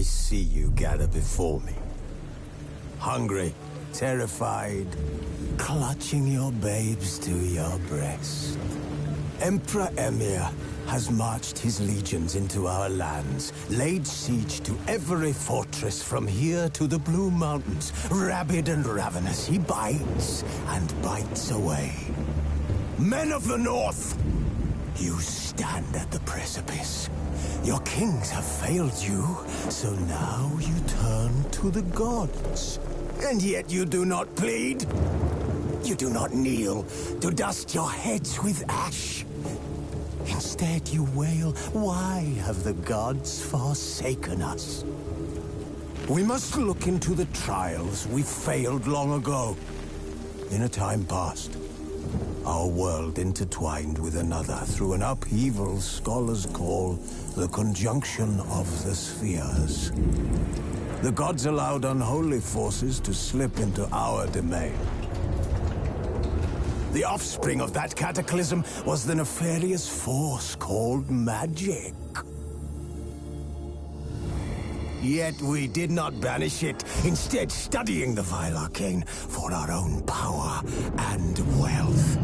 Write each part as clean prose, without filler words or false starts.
I see you gather before me. Hungry, terrified, clutching your babes to your breast. Emperor Emhyr has marched his legions into our lands, laid siege to every fortress from here to the Blue Mountains. Rabid and ravenous, he bites and bites away. Men of the North, you stand at the precipice. Your kings have failed you, so now you turn to the gods. And yet you do not plead. You do not kneel to dust your heads with ash. Instead you wail, why have the gods forsaken us? We must look into the trials we failed long ago. In a time past, our world intertwined with another through an upheaval scholars call the conjunction of the spheres. The gods allowed unholy forces to slip into our domain. The offspring of that cataclysm was the nefarious force called magic. Yet we did not banish it, instead studying the vile arcane for our own power and wealth.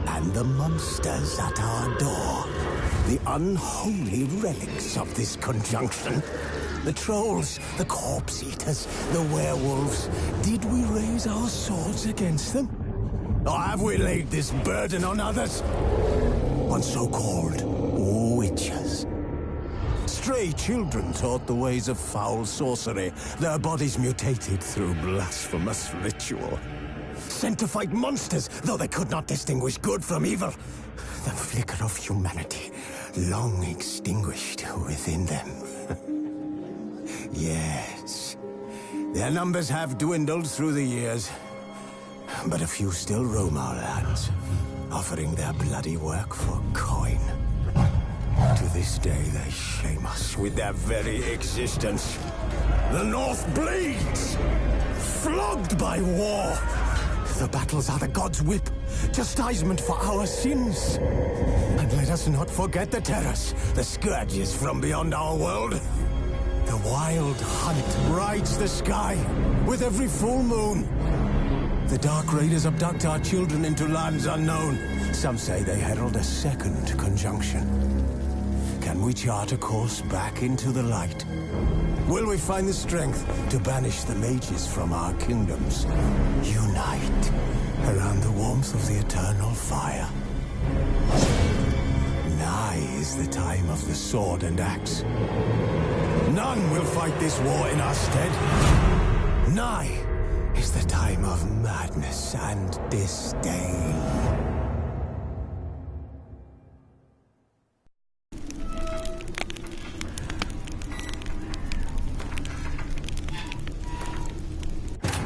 And the monsters at our door, the unholy relics of this conjunction. The trolls, the corpse-eaters, the werewolves. Did we raise our swords against them? Or have we laid this burden on others? On so-called witches. Stray children taught the ways of foul sorcery, their bodies mutated through blasphemous ritual. Sent to fight monsters, though they could not distinguish good from evil. The flicker of humanity, long extinguished within them. Yes, their numbers have dwindled through the years, but a few still roam our lands, offering their bloody work for coin. To this day, they shame us with their very existence. The North bleeds, flogged by war. The battles are the gods' whip, chastisement for our sins. And let us not forget the terrors, the scourges from beyond our world. The wild hunt rides the sky with every full moon. The Dark Raiders abduct our children into lands unknown. Some say they herald a second conjunction. Can we chart a course back into the light? Will we find the strength to banish the mages from our kingdoms? Unite around the warmth of the eternal fire. Nigh is the time of the sword and axe. None will fight this war in our stead. Nigh is the time of madness and disdain.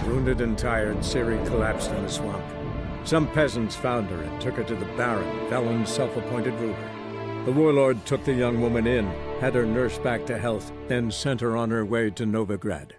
Wounded and tired, Ciri collapsed in the swamp. Some peasants found her and took her to the Baron, Velen's self-appointed ruler. The warlord took the young woman in, had her nursed back to health, then sent her on her way to Novigrad.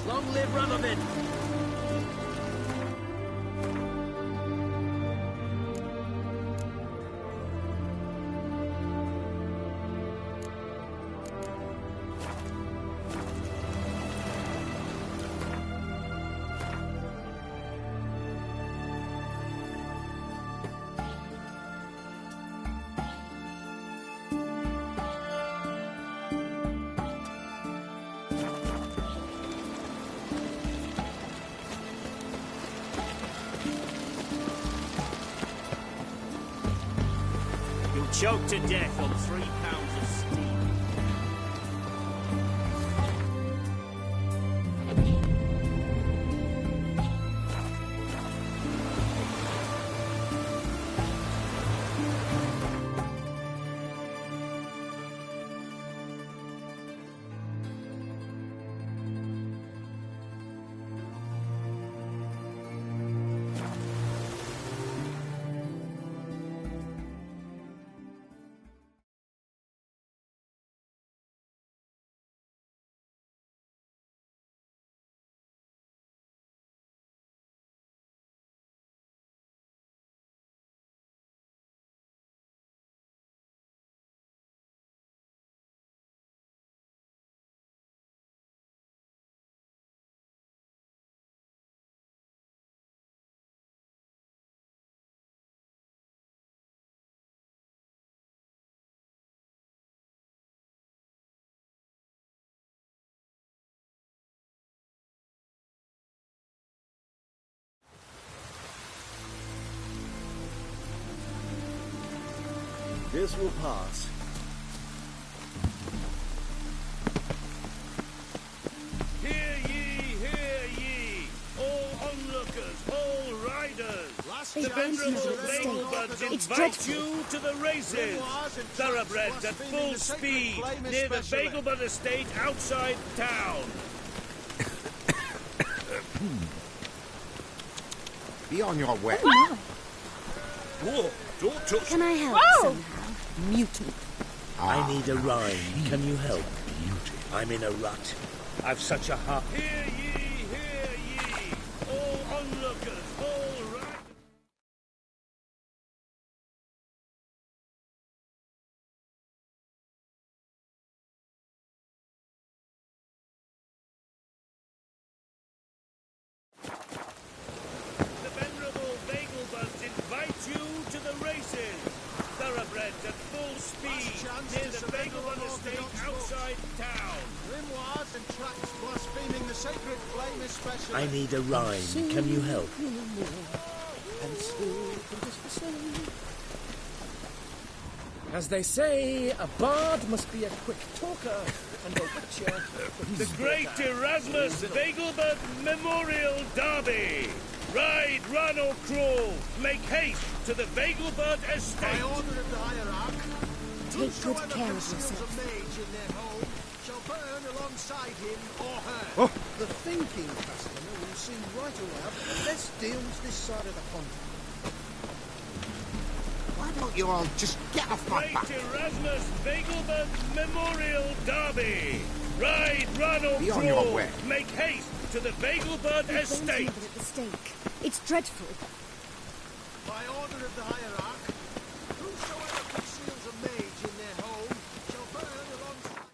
Long live Radovid! Choked to death on 3 pounds of steam. This will pass. Hear ye, all onlookers, all riders. The venerable Veilbuds invite you to the races. Thoroughbreds at full speed near the Vegelbud estate outside town. Be on your way. Whoa, don't touch. Can I help somehow? Mutant. I need a rhyme. Can you help? I'm in a rut. I've such a heart. Hear ye, all onlookers, all riders. The venerable Vegelbuds invite you to the races. Thoroughbreds at full speed near the Vegelbud estate outside town. Grimoires and tracks blaspheming the sacred flame especially. I need a rhyme. Can you help? As they say, a bard must be a quick talker, and a witcher... The Great Erasmus Vegelbud Memorial Derby. Ride, run or crawl. Make haste to the Vegelbud By estate. order of the hierarch, Take good whosoever care of conceals yourself. a mage in their home shall burn alongside him or her. Oh. The thinking customer will see right away up the best deals this side of the pond. Why don't you all just get off my Great back? Erasmus Vegelbud Memorial Derby. Ride, run or Be on your crawl. way. Make haste to the Vegelbud There's estate. mother at the stake. It's dreadful. By order of the hierarch, whosoever conceals a mage in their home shall burn alongside.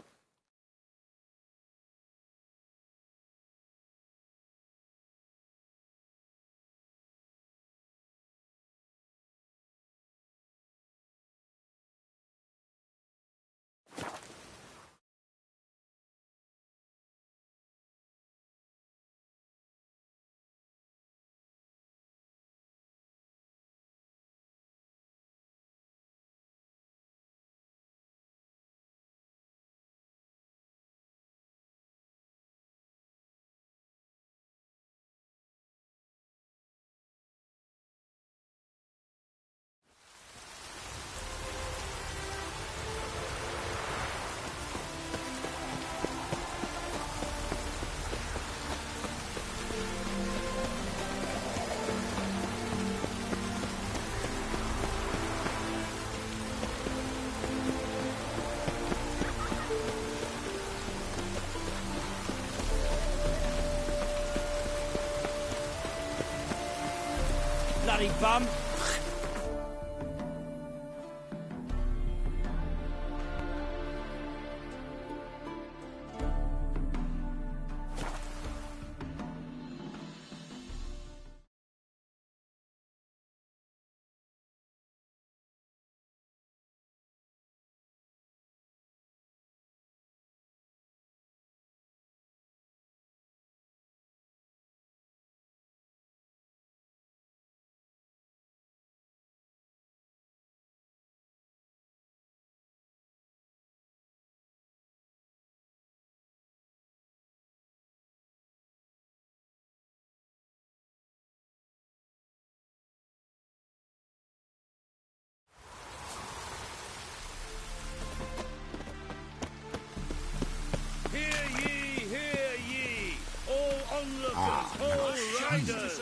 Bloody bum. riders!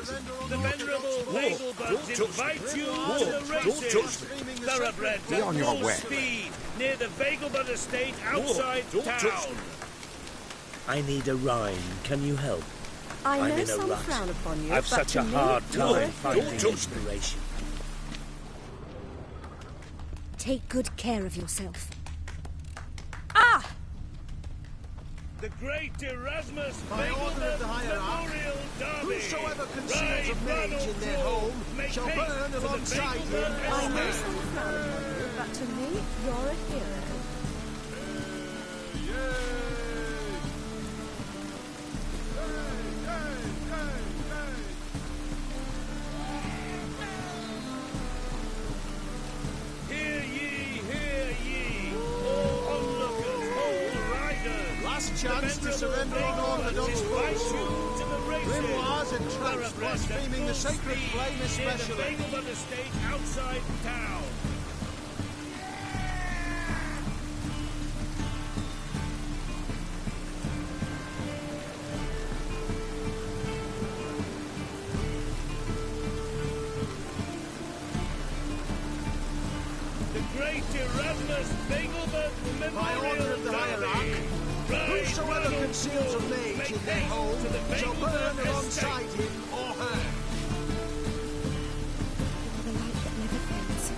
The venerable Vegelbuds invite you to the races! Thoroughbred Be at on your full way. speed near the Vegelbud estate outside town! I need a rhyme. Can you help? I I'm know in a some rut. frown upon you, I've but such to a me, hard you're a time finding hero. inspiration. Take good care of yourself. The great Erasmus By order of the Vegelbud hierarch, Memorial Derby! whosoever conceals Ride, a run, mage or in their crawl, home make shall haste burn to the alongside him. Vegelbud I know estate. some frown upon you, but to me, you're a hero. Hear ye, all onlookers, all riders! Last chance to surrender unorthodox invite foes. you to the races! Grimoires and traps Thoroughbred blaspheming the at full sacred speed flame near especially. the Vegelbud estate outside town! The great Erasmus Vegelbud By Memorial order of the hierarch, Derby! Ride, whosoever run, or conceals a crawl, mage make in their haste home to the shall burn Vegelbud alongside estate. him or her. You're the light that never fades.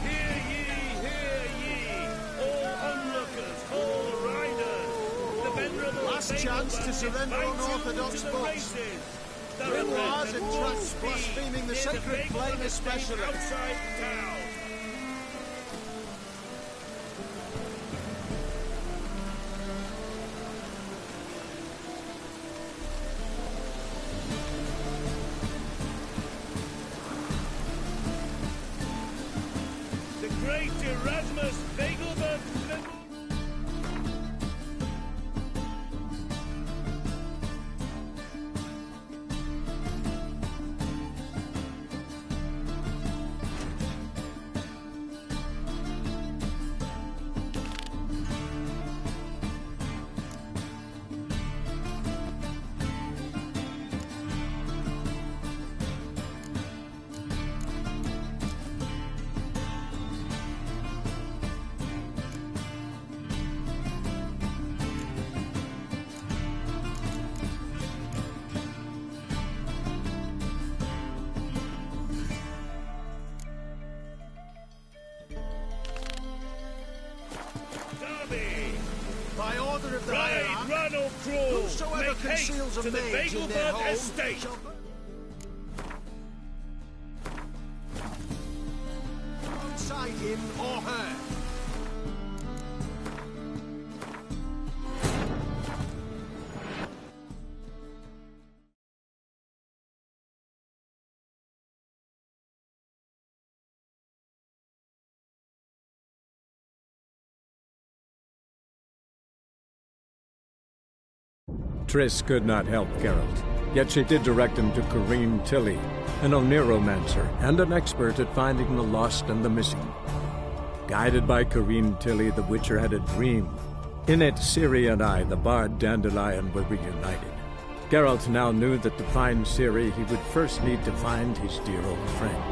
Hear ye, all onlookers, all riders! The venerable Last chance to Vegelbud surrender invite you unorthodox to the foes. races. Grimoires Thoroughbred and at full traps speed blaspheming the near sacred Vegelbud flame estate especially. outside town. The great Erasmus Vegelbud Memorial. Derby! By order of the Ride, hierarch, run or crawl! whosoever Make haste conceals a to the mage in their Vegelbud home estate! shall burn alongside him or her. Triss could not help Geralt, yet she did direct him to Corrine Tilly, an Oniromancer and an expert at finding the lost and the missing. Guided by Corrine Tilly, the Witcher had a dream. In it, Ciri and I, the bard Dandelion, were reunited. Geralt now knew that to find Ciri, he would first need to find his dear old friend.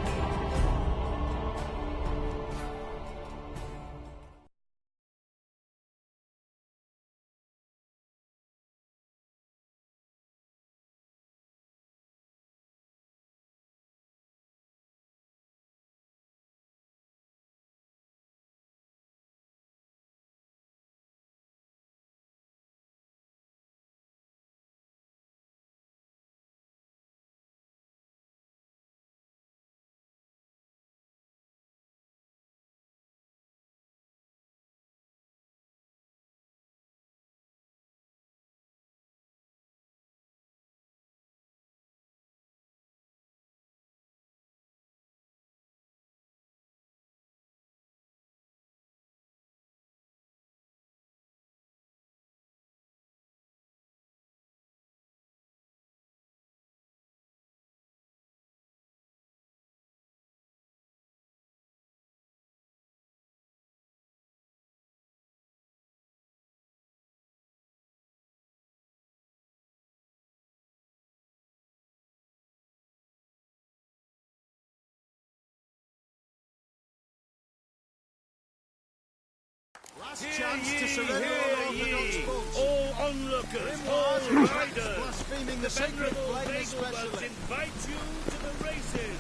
Last Hear chance ye, to surrender hear all Orthodox ye, cults. all onlookers, Grimoires all and riders. blaspheming The the sacred venerable flame Vegelbuds especially. invite you to the races.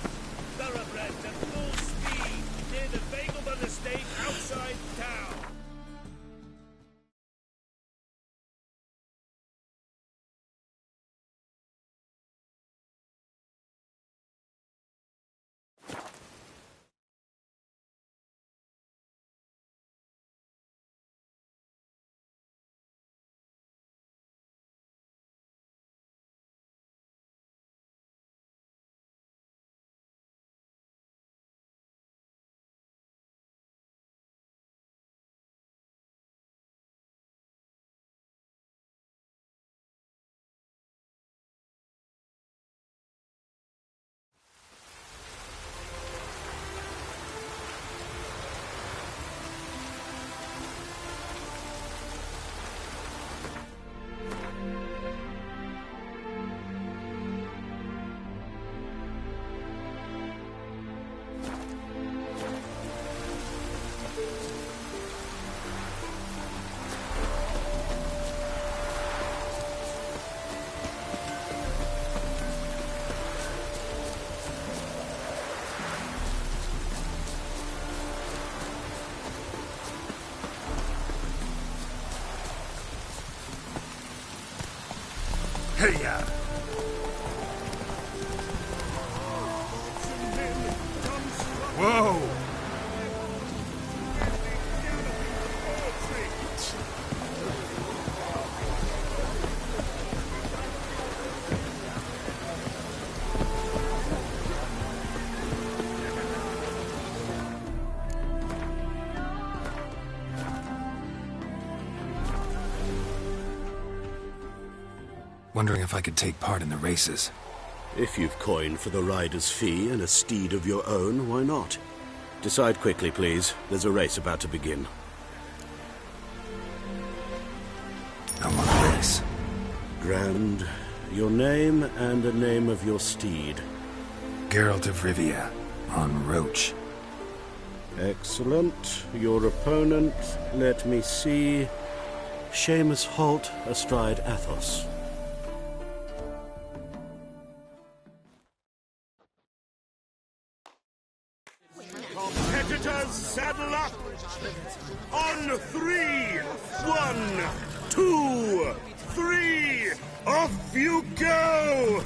Thoroughbreds at full speed near the Vegelbud estate outside town. Hey-ya! Whoa! Wondering if I could take part in the races. If you've coin for the rider's fee and a steed of your own, why not? Decide quickly, please. There's a race about to begin. I want a race. Grand, your name and the name of your steed. Geralt of Rivia, on Roach. Excellent. Your opponent, let me see. Seamus Holt astride Athos. Competitors, saddle up! On 3! 1, 2, 3! Off you go!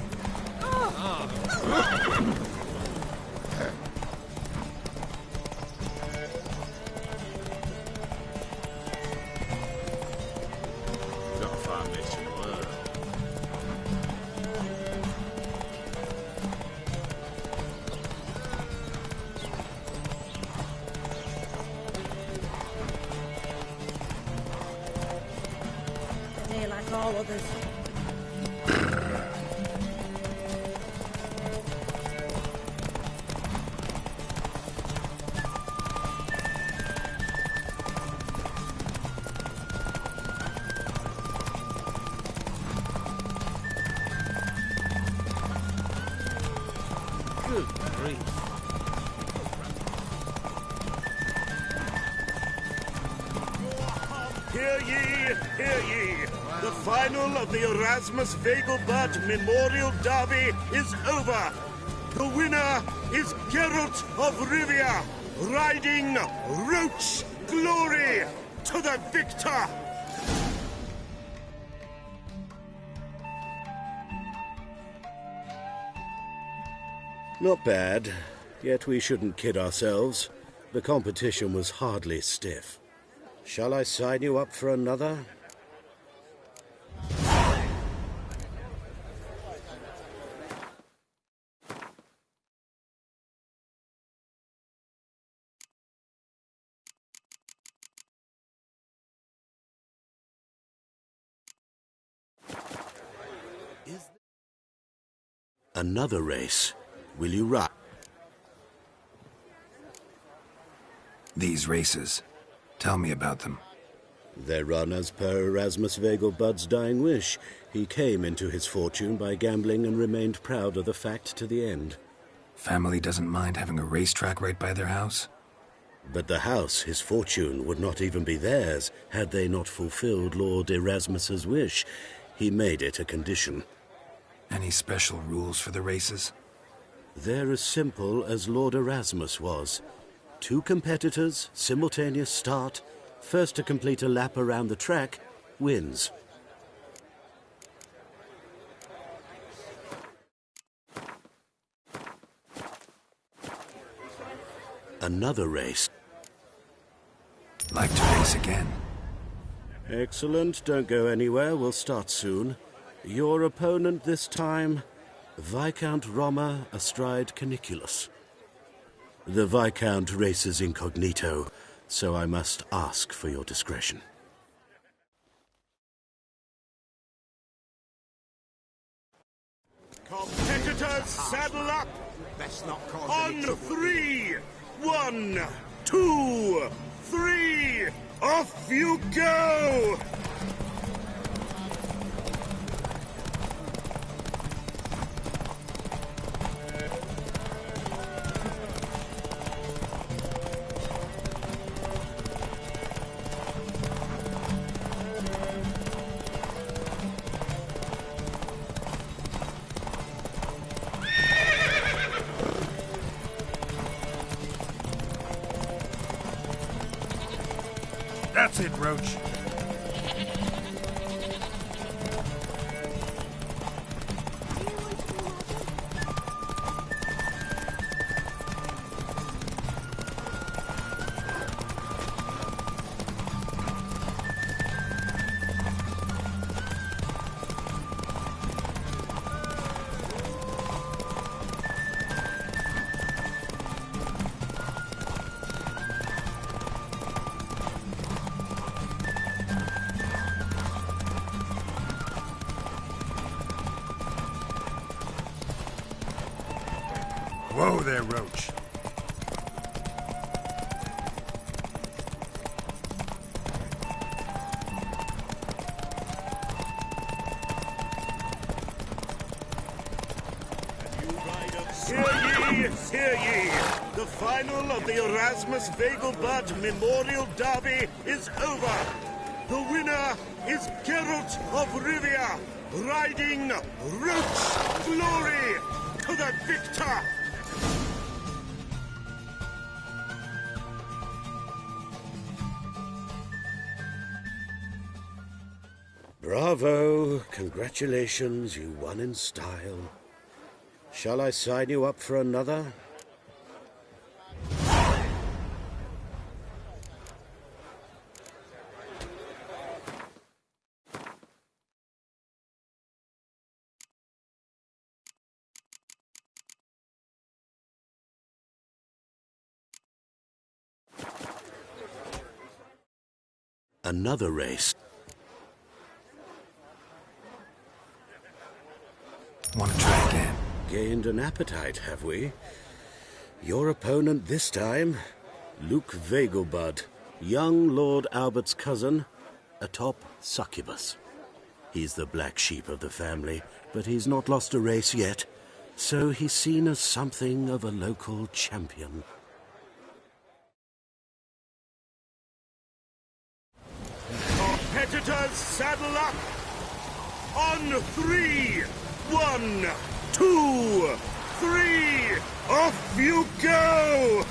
Not a far mission, were. They're like all others. Good grief. Hear ye, hear ye! The final of the Erasmus Vegelbud Memorial Derby is over! The winner is Geralt of Rivia, riding Roach Glory to the victor! Not bad, yet we shouldn't kid ourselves. The competition was hardly stiff. Shall I sign you up for another? Another race. Will you ride? These races. Tell me about them. They're run as per Erasmus Vegelbud's dying wish. He came into his fortune by gambling and remained proud of the fact to the end. Family doesn't mind having a racetrack right by their house? But the house, his fortune, would not even be theirs had they not fulfilled Lord Erasmus's wish. He made it a condition. Any special rules for the races? They're as simple as Lord Erasmus was. 2 competitors, simultaneous start. First to complete a lap around the track wins. Another race. Like to race again. Excellent. Don't go anywhere. We'll start soon. Your opponent this time, Viscount Roma astride Caniculus. The Viscount races incognito, so I must ask for your discretion. Competitors, saddle up! On 3! 1, 2, 3! Off you go! That's it, Roach. Whoa there, Roach. Hear ye! The final of the Erasmus Vegelbud Memorial Derby is over. The winner is Geralt of Rivia, riding Roach Glory to the victor! Bravo! Congratulations, you won in style. Shall I sign you up for another? Another race. Want to try again? Gained an appetite, have we? Your opponent this time, Luke Vegelbud, young Lord Albert's cousin, atop Succubus. He's the black sheep of the family, but he's not lost a race yet, so he's seen as something of a local champion. Competitors, saddle up! On 3! 1, 2, 3! Off you go!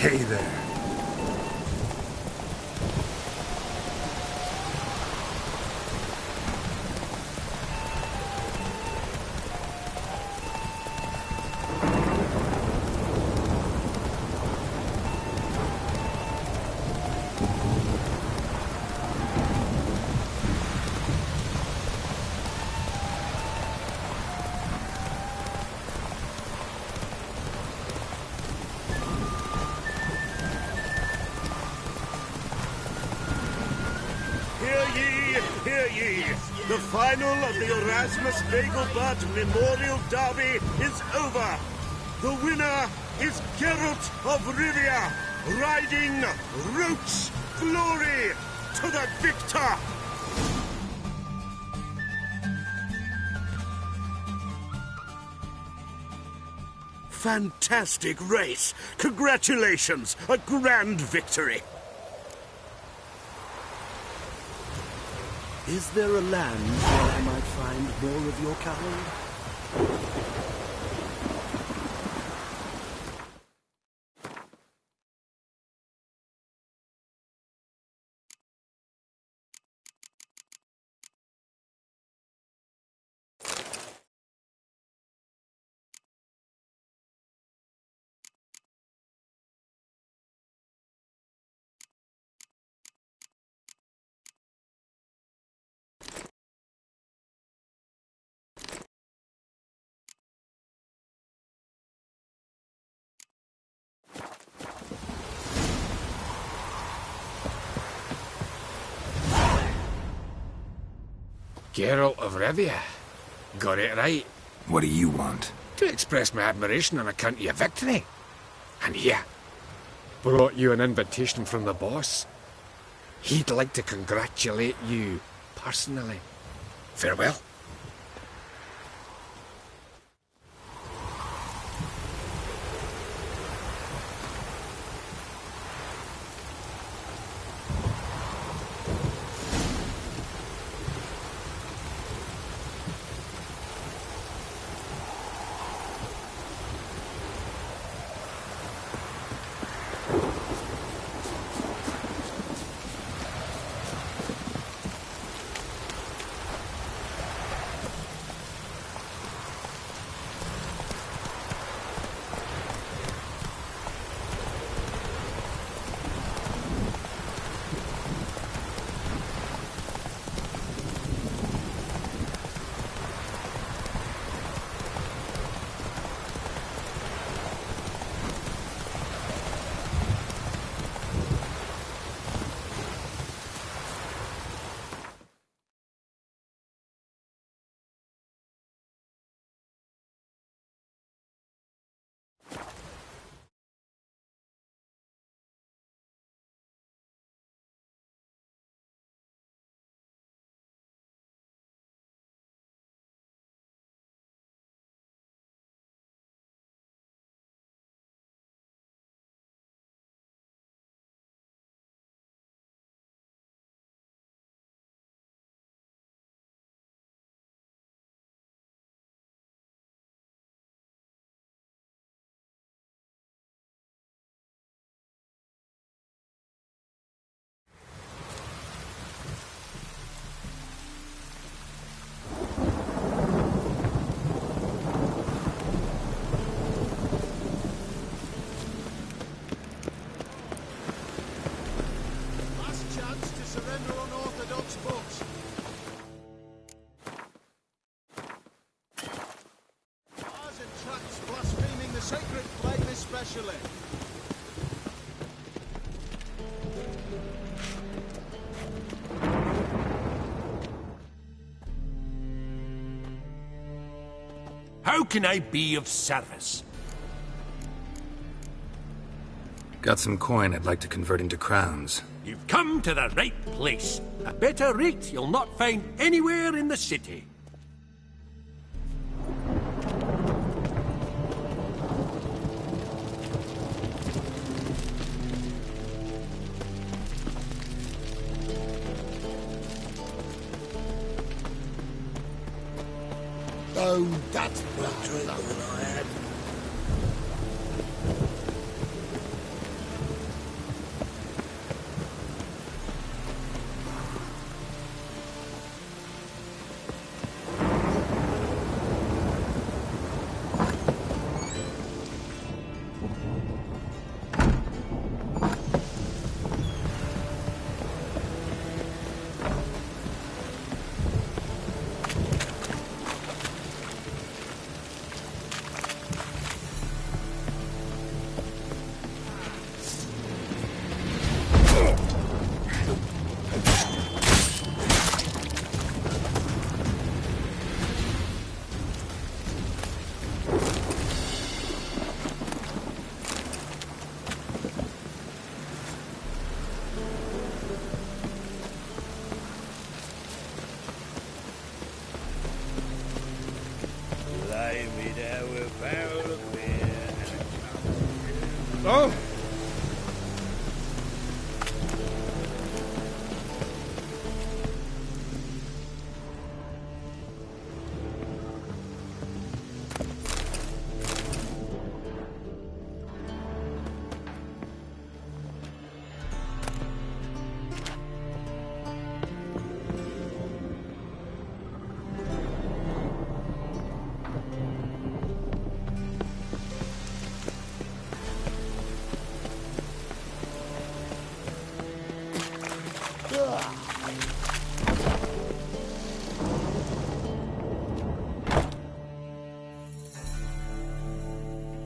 Hey there. Hear ye! The final of the Erasmus Vegelbud Memorial Derby is over. The winner is Geralt of Rivia, riding Roach Glory to the victor! Fantastic race! Congratulations! A grand victory! Is there a land where I might find more of your kind? Geralt of Rivia. Got it right. What do you want? To express my admiration on account of your victory. And here, brought you an invitation from the boss. He'd like to congratulate you personally. Farewell. Especially. How can I be of service? Got some coin I'd like to convert into crowns. You've come to the right place. A better rate you'll not find anywhere in the city. Oh, that's more drink than I had. Oh!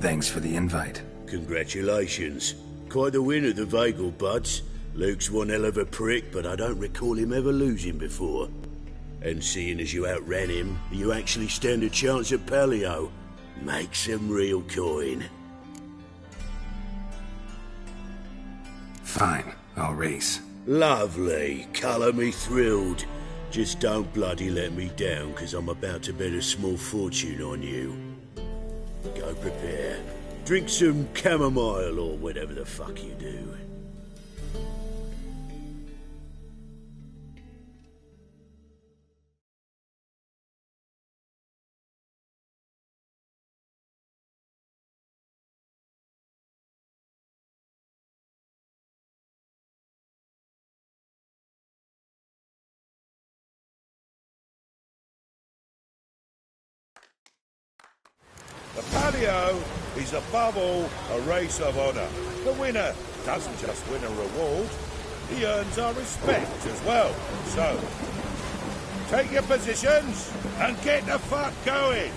Thanks for the invite. Congratulations. Quite the winner, the Vagel buds. Luke's one hell of a prick, but I don't recall him ever losing before. And seeing as you outran him, you actually stand a chance at Paleo. Make some real coin. Fine, I'll race. Lovely. Colour me thrilled. Just don't bloody let me down, 'cause I'm about to bet a small fortune on you. Go prepare. Drink some chamomile or whatever the fuck you do. The Palio is above all a race of honour. The winner doesn't just win a reward, he earns our respect as well. So, take your positions and get the fuck going!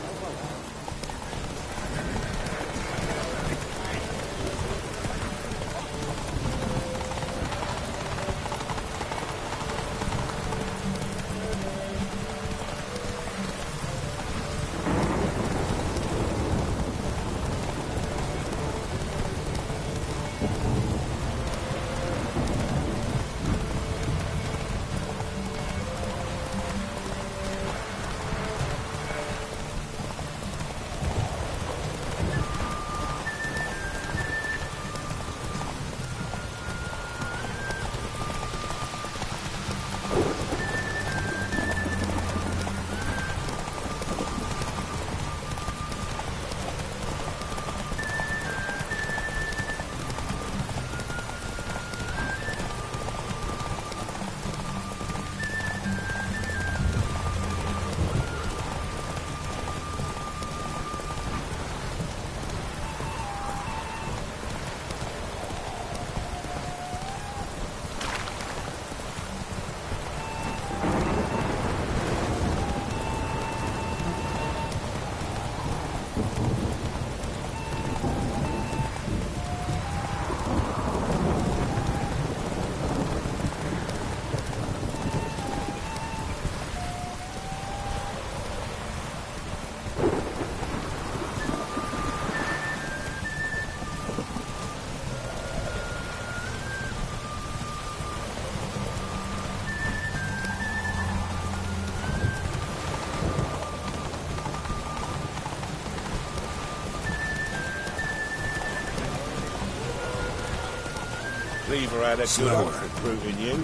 Cleaver had a good off recruiting you.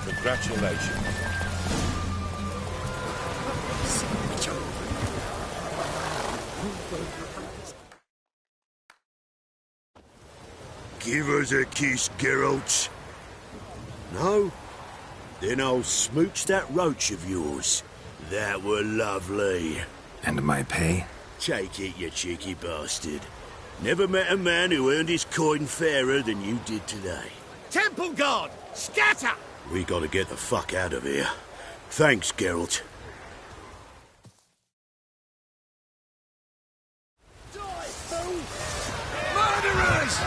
Congratulations. Give us a kiss, Geralt. No? Then I'll smooch that roach of yours. That were lovely. And my pay? Take it, you cheeky bastard. Never met a man who earned his coin fairer than you did today. Temple Guard! Scatter! We gotta get the fuck out of here. Thanks, Geralt. Murderers!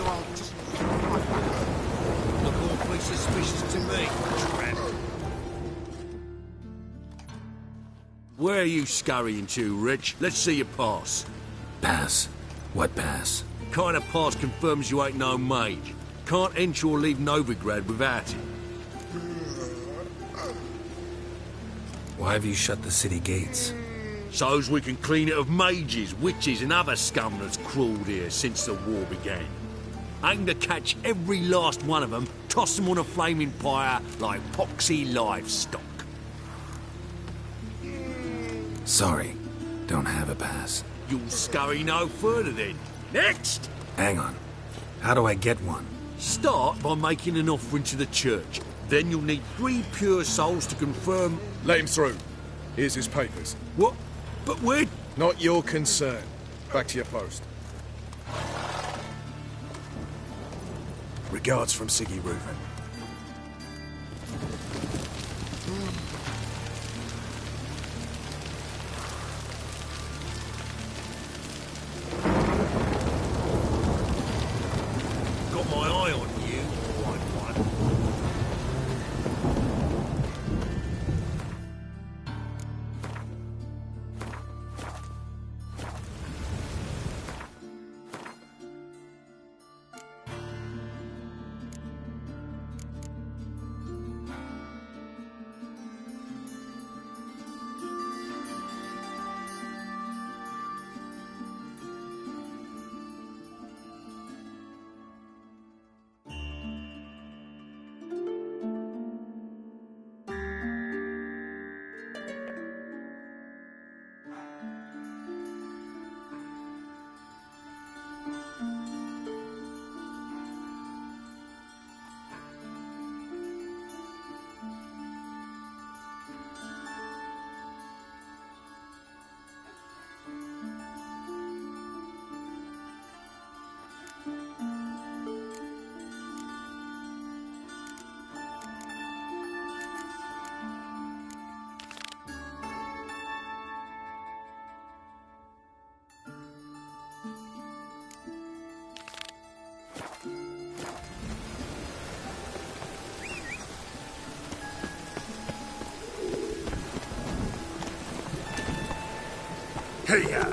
Look awfully suspicious to me, tramp. Where are you scurrying to, Rich? Let's see your pass. Pass? What pass? Kind of pass confirms you ain't no mage. Can't enter or leave Novigrad without it. Why have you shut the city gates? So's we can clean it of mages, witches and other scum that's crawled here since the war began. Aim to catch every last one of them, toss them on a flaming pyre like poxy livestock. Sorry, don't have a pass. You'll scurry no further then. Next! Hang on. How do I get one? Start by making an offering to the church. Then you'll need 3 pure souls to confirm... Let him through. Here's his papers. What? But we're... Not your concern. Back to your post. Regards from Siggy Reuven. Got my eye on you, white one. Hey-ya!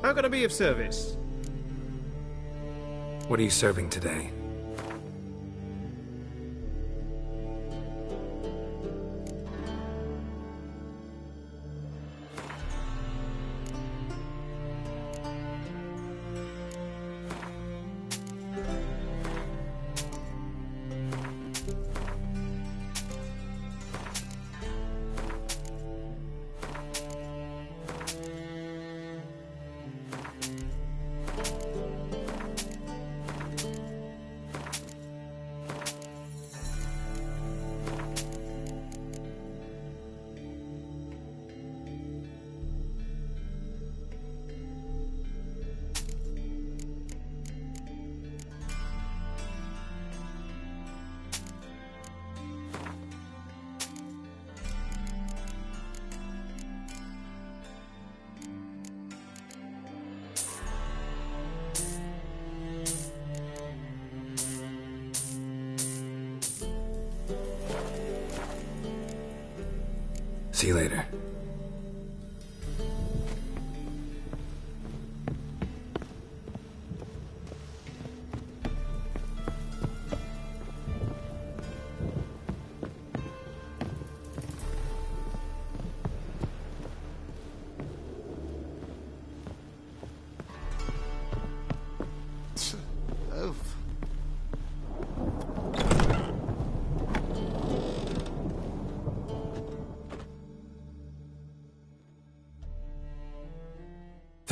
How can I be of service? What are you serving today? See you later.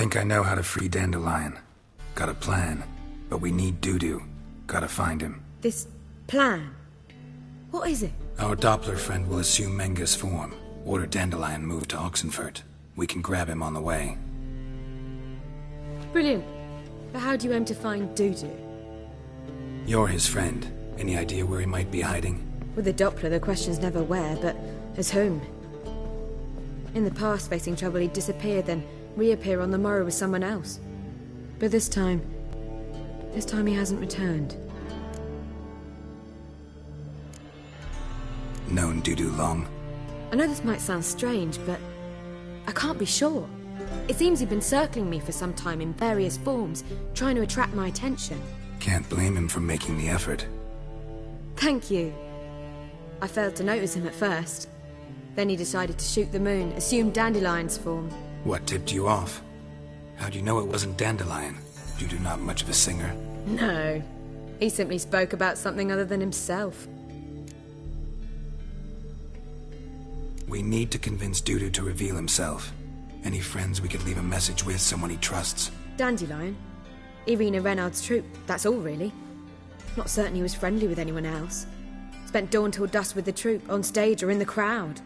think I know how to free Dandelion. Got a plan, but we need Dudu. Gotta find him. This plan? What is it? Our Doppler friend will assume Menga's form. Order Dandelion moved to Oxenfurt. We can grab him on the way. Brilliant. But how do you aim to find Dudu? You're his friend. Any idea where he might be hiding? With the Doppler, the question's never where, but as whom. In the past, facing trouble, he'd disappear, then reappear on the morrow with someone else. But this time he hasn't returned. Known Dudu long? I know this might sound strange, but I can't be sure. It seems he'd been circling me for some time in various forms, trying to attract my attention. Can't blame him for making the effort. Thank you. I failed to notice him at first. Then he decided to shoot the moon, assume Dandelion's form. What tipped you off? How'd you know it wasn't Dandelion? Dudu not much of a singer? No. He simply spoke about something other than himself. We need to convince Dudu to reveal himself. Any friends we could leave a message with, someone he trusts? Dandelion? Irina Renard's troupe, that's all really. Not certain he was friendly with anyone else. Spent dawn till dusk with the troupe, on stage or in the crowd.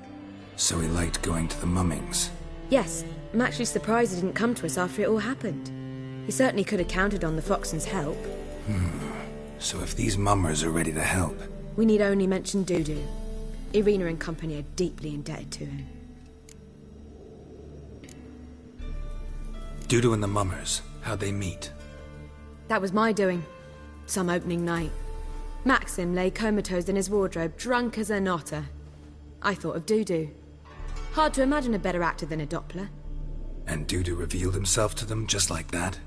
So he liked going to the mummings? Yes, I'm actually surprised he didn't come to us after it all happened. He certainly could have counted on the Foxen's help. So if these mummers are ready to help... We need only mention Dudu. Irina and company are deeply indebted to him. Dudu and the mummers, how'd they meet? That was my doing. Some opening night. Maxim lay comatose in his wardrobe, drunk as an otter. I thought of Dudu. Hard to imagine a better actor than a Doppler. And Dudu revealed himself to them just like that?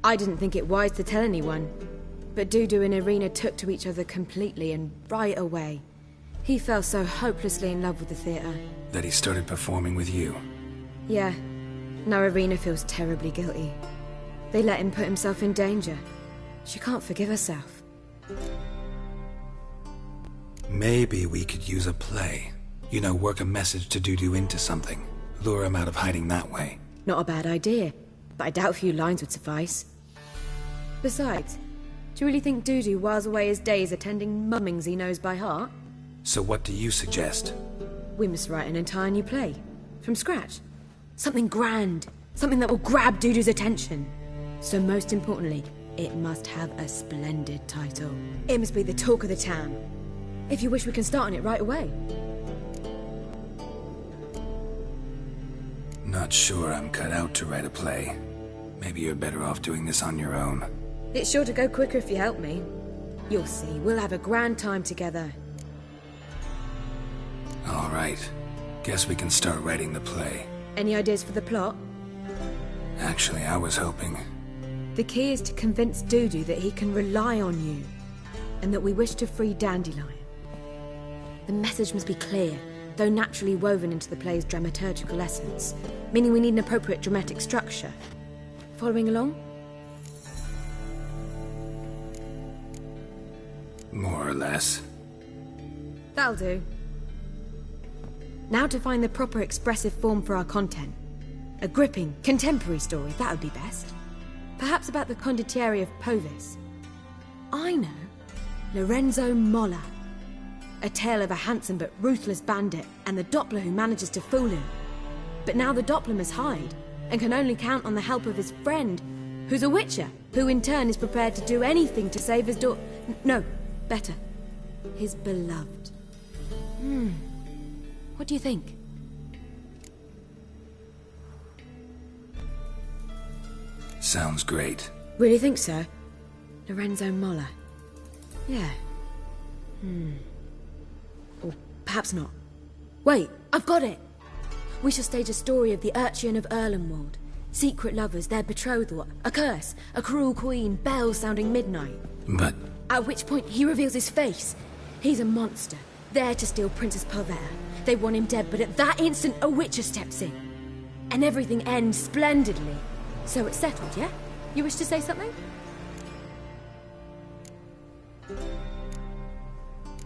I didn't think it wise to tell anyone. But Dudu and Irina took to each other completely and right away. He fell so hopelessly in love with the theatre. That he started performing with you? Yeah. Now Irina feels terribly guilty. They let him put himself in danger. She can't forgive herself. Maybe we could use a play. You know, work a message to Dudu into something. Lure him out of hiding that way. Not a bad idea, but I doubt a few lines would suffice. Besides, do you really think Dudu whiles away his days attending mummings he knows by heart? So what do you suggest? We must write an entire new play. From scratch. Something grand. Something that will grab Dudu's attention. So most importantly, it must have a splendid title. It must be the talk of the town. If you wish, we can start on it right away. Not sure I'm cut out to write a play. Maybe you're better off doing this on your own. It's sure to go quicker if you help me. You'll see, we'll have a grand time together. All right. Guess we can start writing the play. Any ideas for the plot? Actually, I was hoping... The key is to convince Dudu that he can rely on you, and that we wish to free Dandelion. The message must be clear, though naturally woven into the play's dramaturgical essence, meaning we need an appropriate dramatic structure. Following along? More or less. That'll do. Now to find the proper expressive form for our content. A gripping, contemporary story, that would be best. Perhaps about the condottieri of Povis. I know. Lorenzo Molla. A tale of a handsome but ruthless bandit and the Doppler who manages to fool him. But now the Doppler must hide, and can only count on the help of his friend, who's a witcher, who in turn is prepared to do anything to save his no, better. His beloved. What do you think? Sounds great. Really think so? Lorenzo Molla. Yeah. Or perhaps not. Wait, I've got it! We shall stage a story of the Urcheon of Erlenwald. Secret lovers, their betrothal, a curse, a cruel queen, bells sounding midnight. But... At which point he reveals his face. He's a monster, there to steal Princess Pavera. They want him dead, but at that instant a witcher steps in. And everything ends splendidly. So it's settled, yeah? You wish to say something?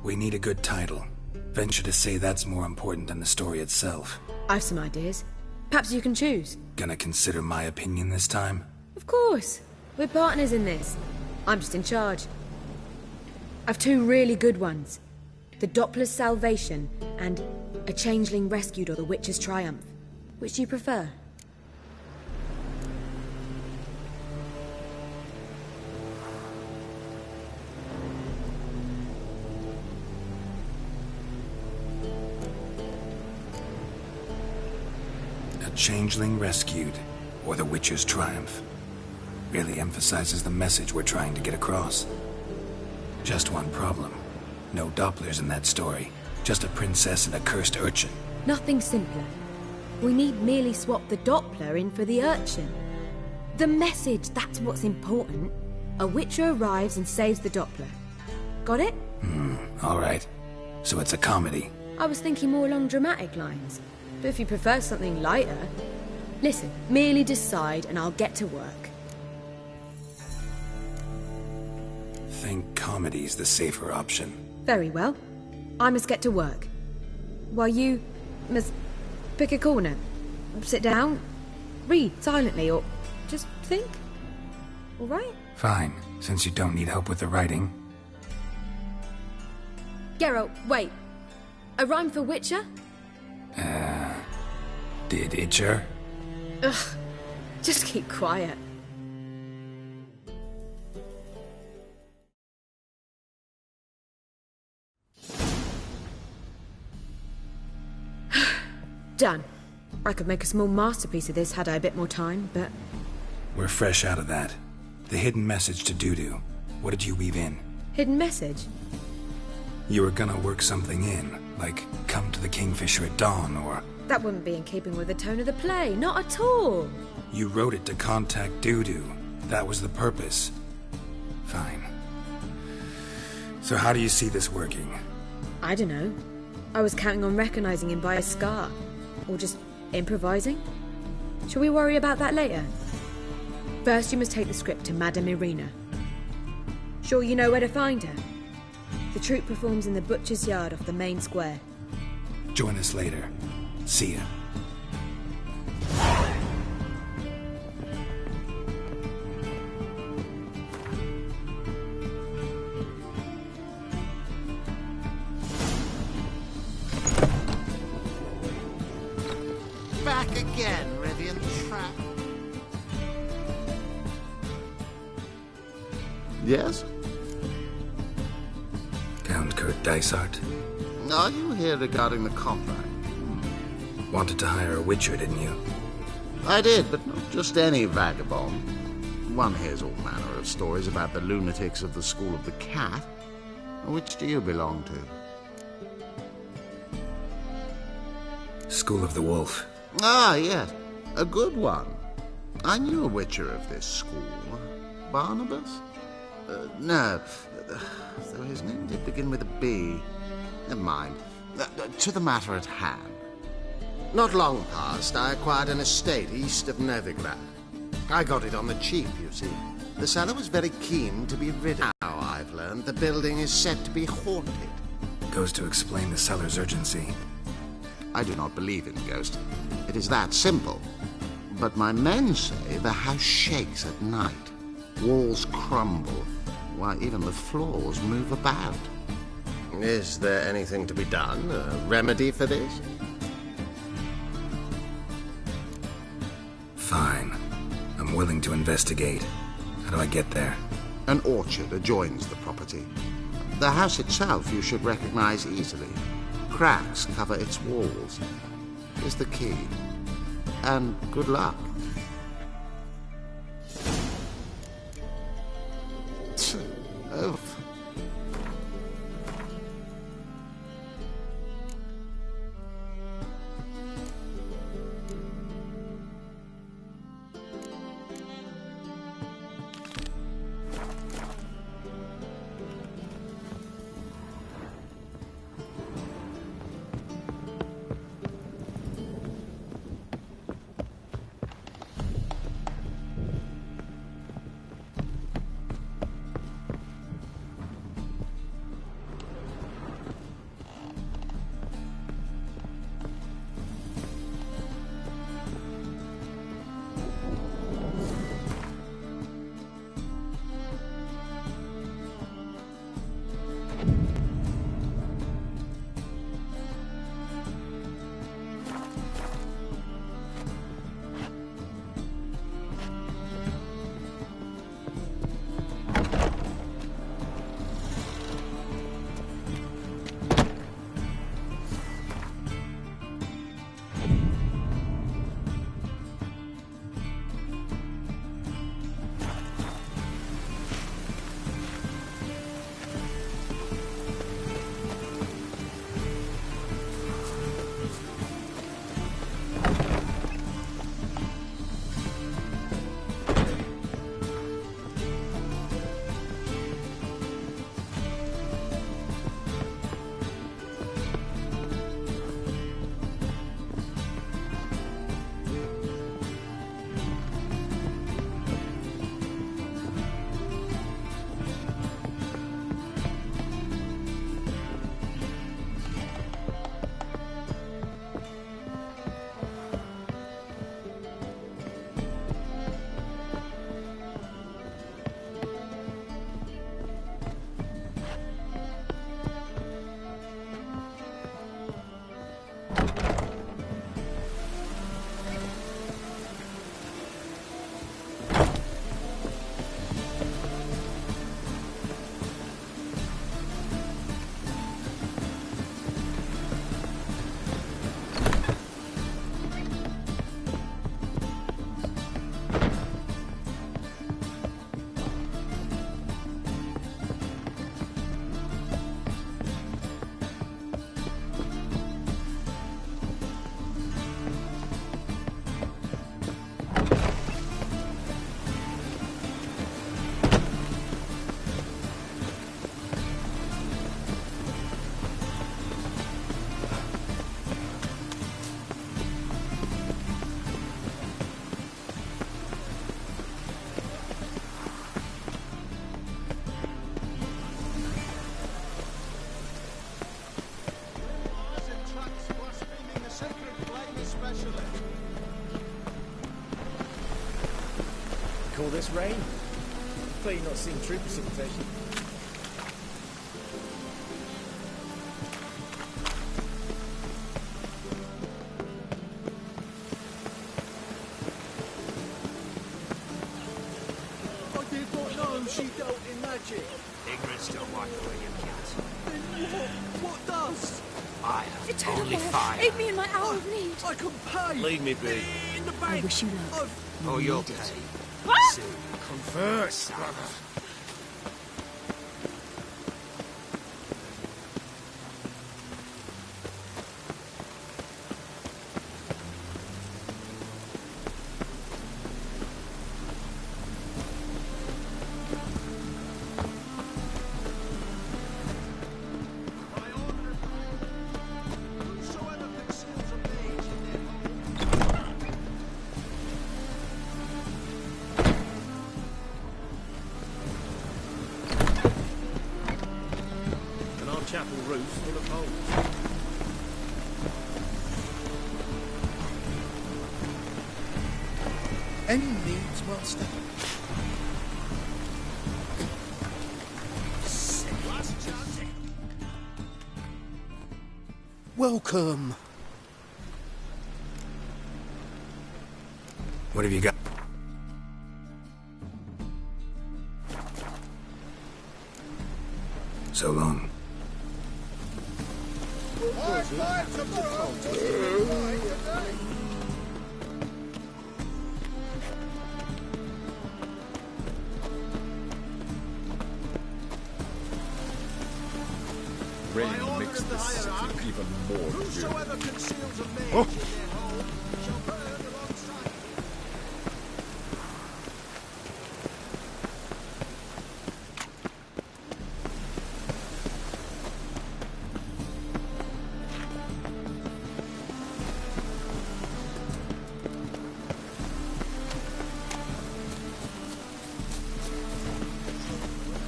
We need a good title. Venture to say that's more important than the story itself. I've some ideas. Perhaps you can choose. Gonna consider my opinion this time? Of course. We're partners in this. I'm just in charge. I've two really good ones. The Doppler's Salvation and A Changeling Rescued or The Witcher's Triumph. Which do you prefer? A Changeling Rescued, or The Witcher's Triumph. Really emphasizes the message we're trying to get across. Just one problem. No Dopplers in that story. Just a princess and a cursed urchin. Nothing simpler. We need merely swap the Doppler in for the urchin. The message, that's what's important. A Witcher arrives and saves the Doppler. Got it? Alright. So it's a comedy. I was thinking more along dramatic lines. But if you prefer something lighter... Listen, merely decide and I'll get to work. Think comedy's the safer option. Very well. I must get to work. While you must pick a corner. Sit down, read silently, or just think. All right? Fine, since you don't need help with the writing. Geralt, wait. A rhyme for Witcher? Did Itcher? Ugh. Just keep quiet. Done. I could make a small masterpiece of this had I a bit more time, but... We're fresh out of that. The hidden message to Dudu. What did you weave in? Hidden message? You were gonna work something in, like come to the Kingfisher at dawn, or... That wouldn't be in keeping with the tone of the play, not at all. You wrote it to contact Dudu. That was the purpose. Fine. So how do you see this working? I don't know. I was counting on recognizing him by a scar. Or just improvising? Shall we worry about that later? First, you must take the script to Madame Irina. Sure you know where to find her? The troupe performs in the butcher's yard off the main square. Join us later. See ya. Back again, Rivian Trap. Yes? Count Kurt Dysart. Are you here regarding the contract? Wanted to hire a Witcher, didn't you? I did, but not just any vagabond. One hears all manner of stories about the lunatics of the School of the Cat. Which do you belong to? School of the Wolf. Ah, yes. A good one. I knew a Witcher of this school. Barnabas? No. Though his name did begin with a B. Never mind. To the matter at hand. Not long past, I acquired an estate east of Novigrad. I got it on the cheap, you see. The seller was very keen to be rid of it. Now, I've learned the building is said to be haunted. Goes to explain the seller's urgency. I do not believe in ghosts. It is that simple. But my men say the house shakes at night. Walls crumble. Why, even the floors move about. Is there anything to be done? A remedy for this? Fine. I'm willing to investigate. How do I get there? An orchard adjoins the property. The house itself you should recognize easily. Cracks cover its walls. Here's the key. And good luck. Oh. call this rain? Clearly not seeing true precipitation. I did not know she dealt in magic. Ignorance don't wipe away your kids. Then what does? Fire. Eternal Only Lord, fire. aid me in my hour of need. I can pay. Leave me be. In the I bank. wish you luck. Oh, you'll need it. pay. Soon. Converse, brother. And our chapel roof's full of holes. Any needs, master? Welcome. What have you got? So long. Rain makes the city even more Whosoever conceals a mage Oh. in their home shall burn alongside.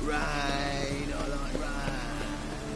Rain, I like rain.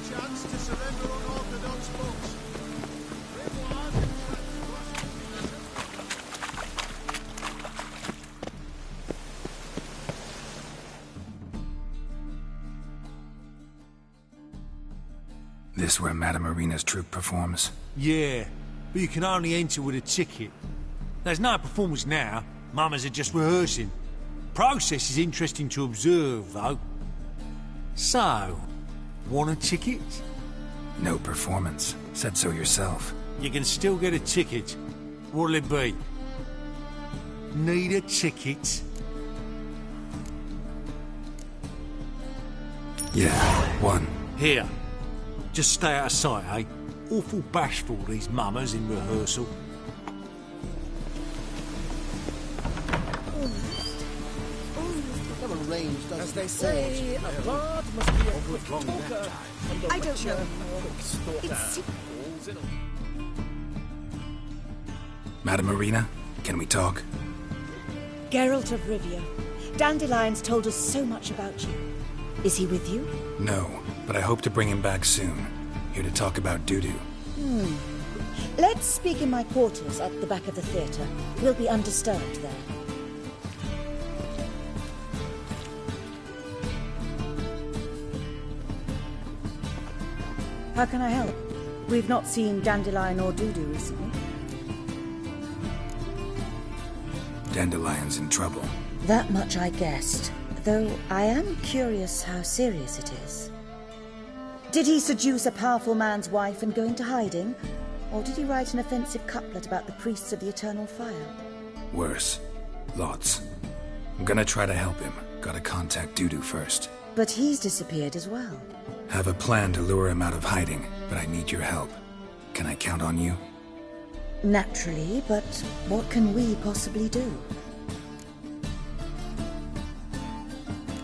Chance to surrender unorthodox books. This where Madame Marina's troupe performs? Yeah, but you can only enter with a ticket. There's no performance now. Mamas are just rehearsing. Process is interesting to observe, though. So, want a ticket? No performance. Said so yourself. You can still get a ticket. What'll it be? Need a ticket? Yeah, one. Here. Just stay out of sight, eh? Awful bashful, these mamas in rehearsal. Never rains, does As it? they say, a bard must be a quick talker. And a I don't witcher, know. a quick stalker. It's Balls in 'em. Madame Marina, can we talk? Geralt of Rivia. Dandelion's told us so much about you. Is he with you? No, but I hope to bring him back soon. Here to talk about Dudu. Let's speak in my quarters at the back of the theatre. We'll be undisturbed there. How can I help? We've not seen Dandelion or Dudu recently. Dandelion's in trouble. That much I guessed, though I am curious how serious it is. Did he seduce a powerful man's wife and go into hiding? Or did he write an offensive couplet about the priests of the eternal fire? Worse. Lots. I'm gonna try to help him. Gotta contact Dudu first. But he's disappeared as well. Have a plan to lure him out of hiding, but I need your help. Can I count on you? Naturally, but what can we possibly do?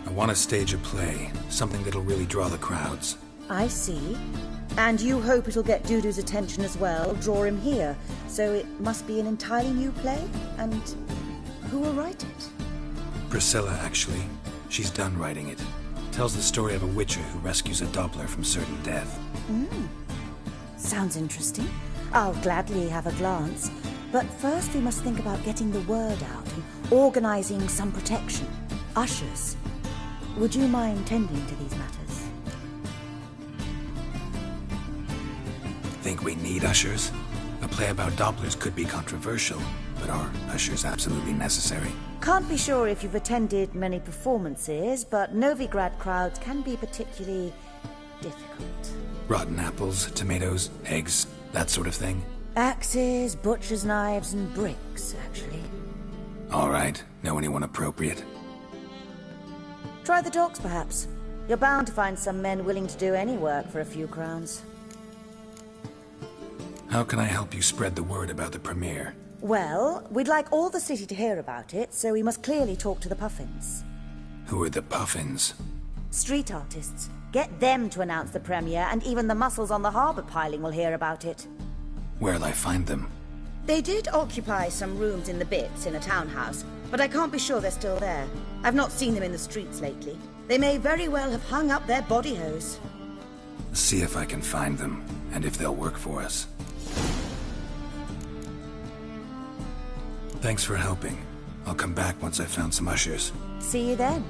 I want to stage a play, something that'll really draw the crowds. I see. And you hope it'll get Dudu's attention as well, draw him here. So it must be an entirely new play? And who will write it? Priscilla, actually. She's done writing it. Tells the story of a witcher who rescues a Doppler from certain death. Sounds interesting. I'll gladly have a glance. But first we must think about getting the word out and organizing some protection. Ushers. Would you mind tending to these matters? Think we need ushers? A play about Dopplers could be controversial, but are ushers absolutely necessary? Can't be sure if you've attended many performances, but Novigrad crowds can be particularly difficult. Rotten apples, tomatoes, eggs, that sort of thing? Axes, butcher's knives, and bricks, actually. All right. Know anyone appropriate? Try the docks, perhaps. You're bound to find some men willing to do any work for a few crowns. How can I help you spread the word about the premiere? Well, we'd like all the city to hear about it, so we must clearly talk to the Puffins. Who are the Puffins? Street artists. Get them to announce the premiere, and even the muscles on the harbour piling will hear about it. Where'll I find them? They did occupy some rooms in the Bits in a townhouse, but I can't be sure they're still there. I've not seen them in the streets lately. They may very well have hung up their body hose. See if I can find them, and if they'll work for us. Thanks for helping. I'll come back once I've found some ushers. See you then.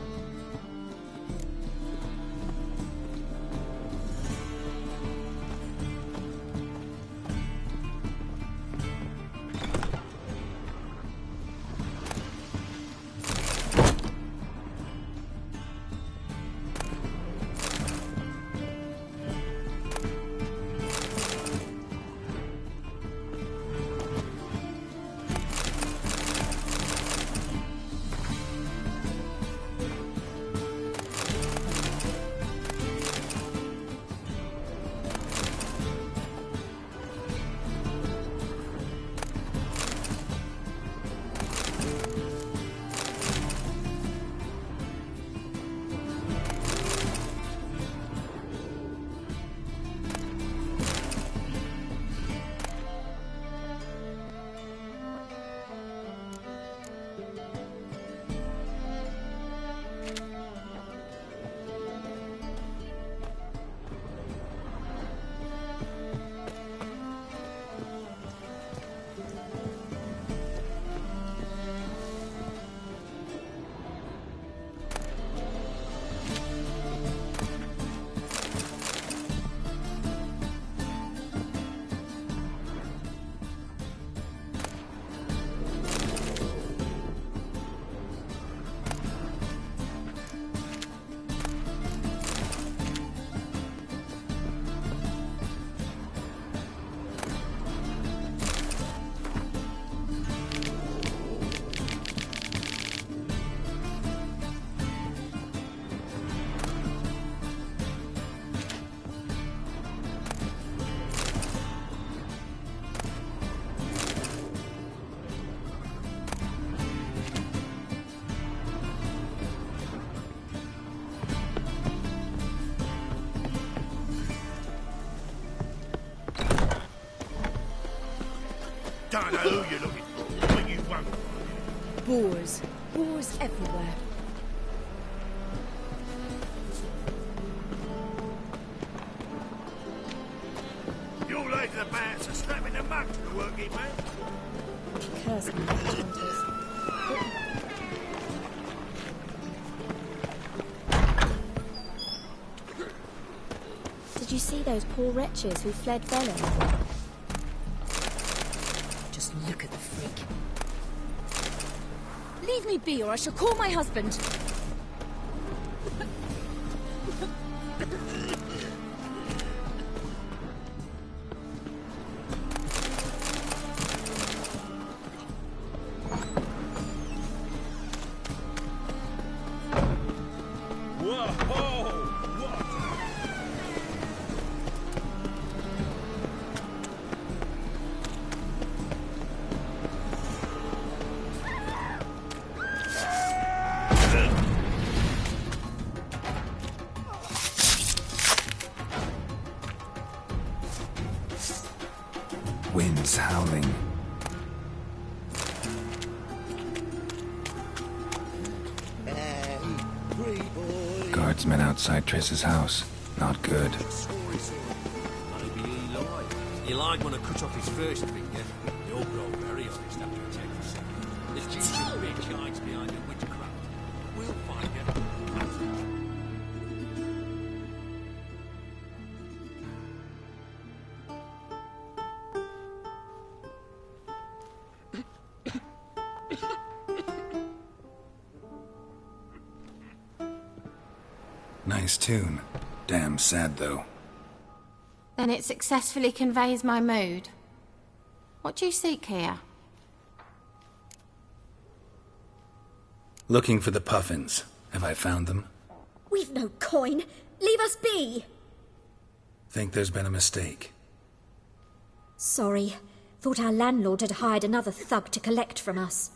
Don't know who you're looking for, but you won't. Boars. Boars everywhere. You're late to the band, so strapping the mug to the working man. Curse me, hunters. Did you see those poor wretches who fled Velen? Just look at the freak. Leave me be, or I shall call my husband. Winds howling. Guardsmen outside Triss's house. Not good. Maybe he lied. He lied when I cut off his first finger. He'll grow very honest after he takes a second. There's ginger bitch hides behind a witchcraft. We'll find her. Nice tune. Damn sad, though. Then it successfully conveys my mood. What do you seek here? Looking for the Puffins. Have I found them? We've no coin. Leave us be. Think there's been a mistake. Sorry. Thought our landlord had hired another thug to collect from us.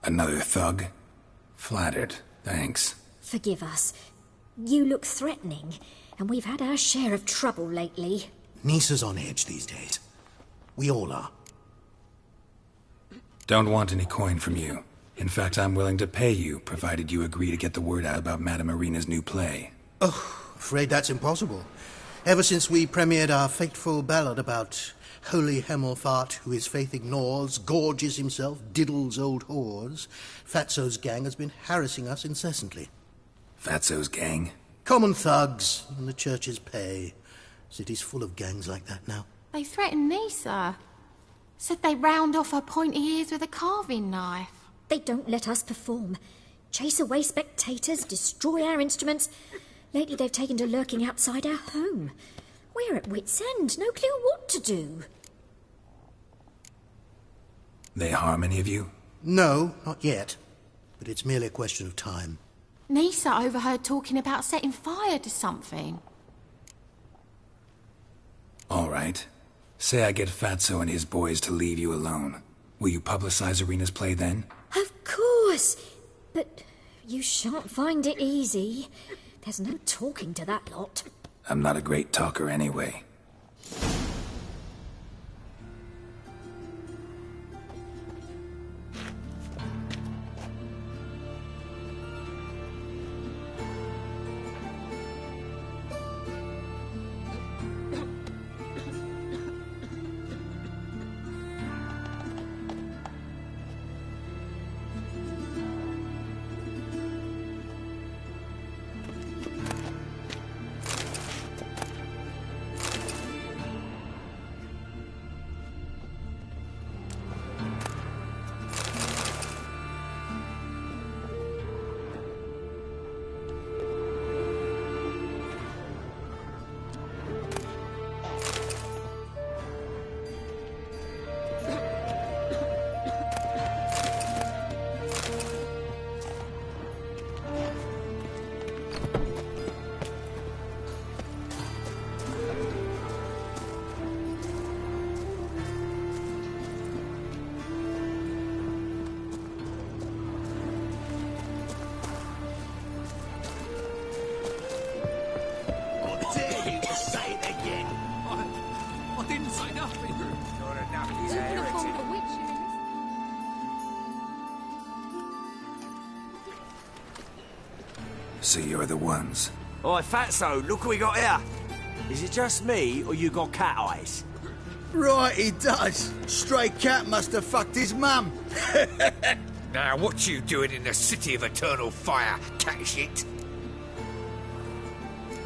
Another thug? Flattered. Thanks. Forgive us. You look threatening, and we've had our share of trouble lately. Nisa's on edge these days. We all are. Don't want any coin from you. In fact, I'm willing to pay you, provided you agree to get the word out about Madame Irina's new play. Oh, afraid that's impossible. Ever since we premiered our fateful ballad about Holy Hemelfart, who his faith ignores, gorges himself, diddles old whores, Fatso's gang has been harassing us incessantly. Fatso's gang? Common thugs in the church's pay. City's full of gangs like that now. They threatened Nisa. Said they round off her pointy ears with a carving knife. They don't let us perform. Chase away spectators, destroy our instruments. Lately they've taken to lurking outside our home. We're at wit's end, no clue what to do. They harm any of you? No, not yet. But it's merely a question of time. Nisa overheard talking about setting fire to something. All right. Say I get Fatso and his boys to leave you alone. Will you publicize Irina's play then? Of course. But you shan't find it easy. There's no talking to that lot. I'm not a great talker anyway. So you're the ones. Oi, Fatso, look what we got here. Is it just me, or you got cat eyes? Right, he does. Stray cat must have fucked his mum. Now, what you doing in the City of Eternal Fire, cat shit?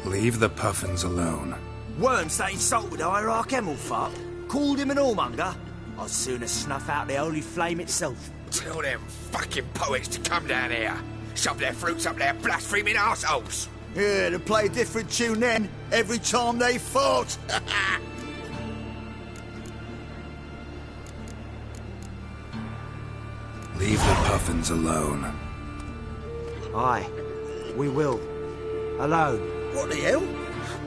Leave the puffins alone. Worms that insulted Hierarch Emelfart, called him an whoremonger. I'd sooner snuff out the holy flame itself. Tell them fucking poets to come down here. Shove their fruits up their blaspheming arseholes. Yeah, to play a different tune then, every time they fought. Leave the puffins alone. Aye, we will. Alone. What the hell?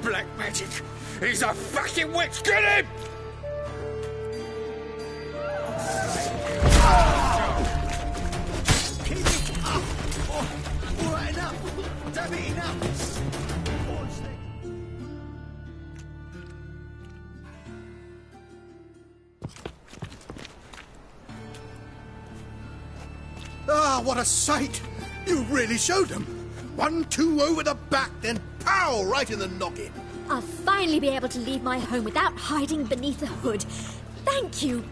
Black magic! He's a fucking witch! Get him! Keep it up! All right, enough! Damn it, enough! Ah, what a sight! You really showed them. 1-2 over the back, then pow! Right in the noggin. I'll finally be able to leave my home without hiding beneath a hood. Thank you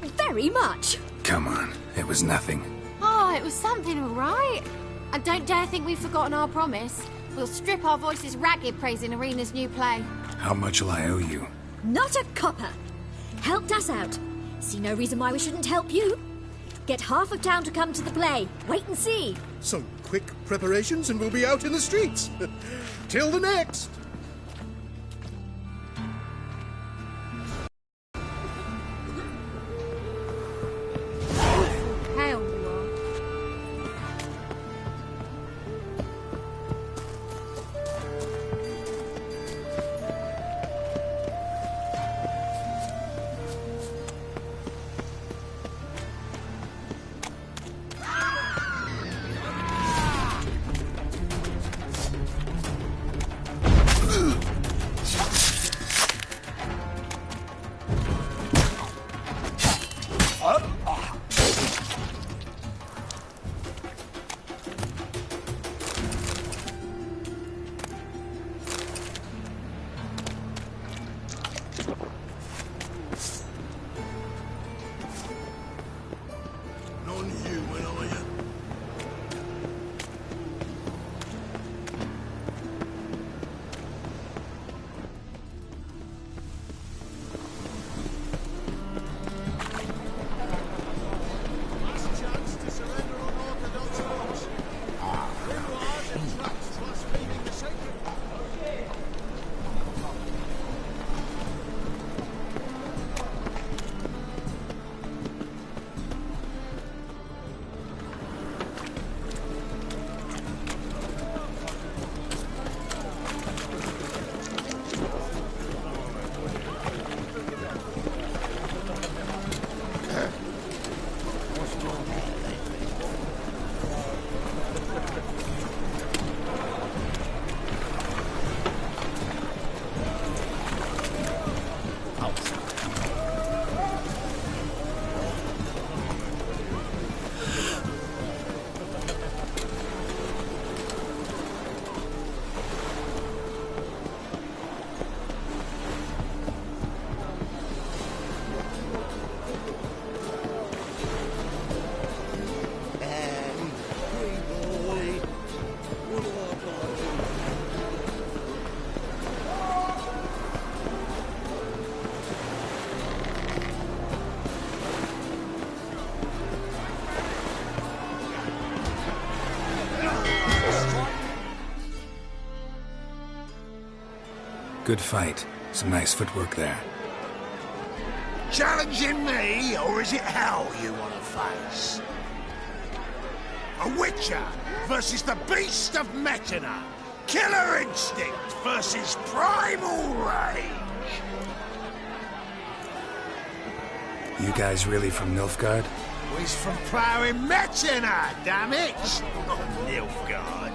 very much. Come on, it was nothing. Oh, it was something, all right. And don't dare think we've forgotten our promise. We'll strip our voices ragged praising Arena's new play. How much will I owe you? Not a copper. Helped us out. See no reason why we shouldn't help you. Get half of town to come to the play. Wait and see. Some quick preparations and we'll be out in the streets. Till the next. Hell, Good fight. Some nice footwork there. Challenging me, or is it hell you want to face? A Witcher versus the Beast of Metina. Killer instinct versus primal rage. You guys really from Nilfgaard? He's from ploughing Metina, damn it! Not Nilfgaard.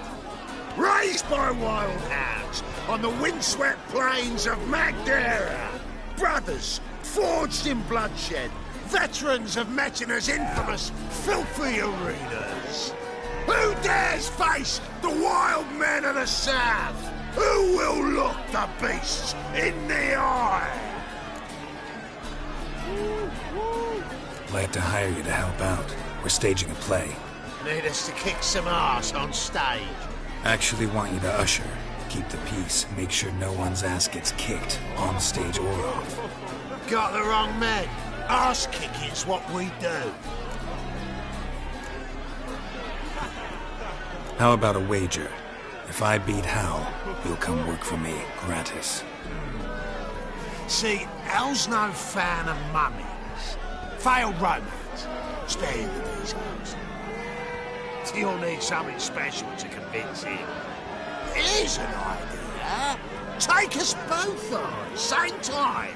Raised by wild hounds on the windswept plains of Magdera. Brothers forged in bloodshed. Veterans of Metina's infamous filthy arenas. Who dares face the wild men of the south? Who will look the beasts in the eye? Glad to hire you to help out. We're staging a play. Need us to kick some ass on stage. Actually want you to usher. Keep the peace. Make sure no one's ass gets kicked, on stage or off. Got the wrong man. Arse kicking's what we do. How about a wager? If I beat Hal, you'll come work for me, gratis. See, Hal's no fan of mummies. Failed romance. Spare you the details. You'll need something special to convince him. Here's an idea. Take us both on, same time.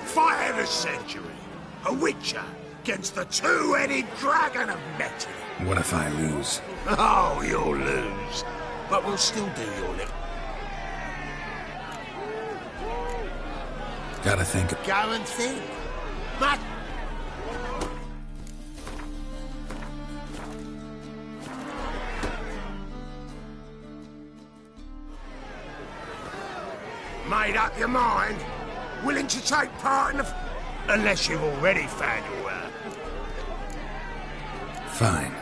Fight of the century. A witcher against the two-headed dragon of Metin. What if I lose? Oh, you'll lose. But we'll still do your little... Gotta think. Go and think. But... Made up your mind? Willing to take part in the... Unless you've already found your way. Fine.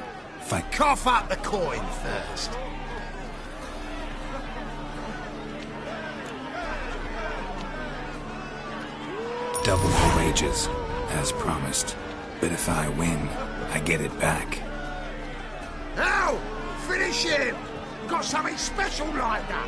Fight. Cough up the coin first. Double the wages, as promised. But if I win, I get it back. Now, finish him! Got something special lined up.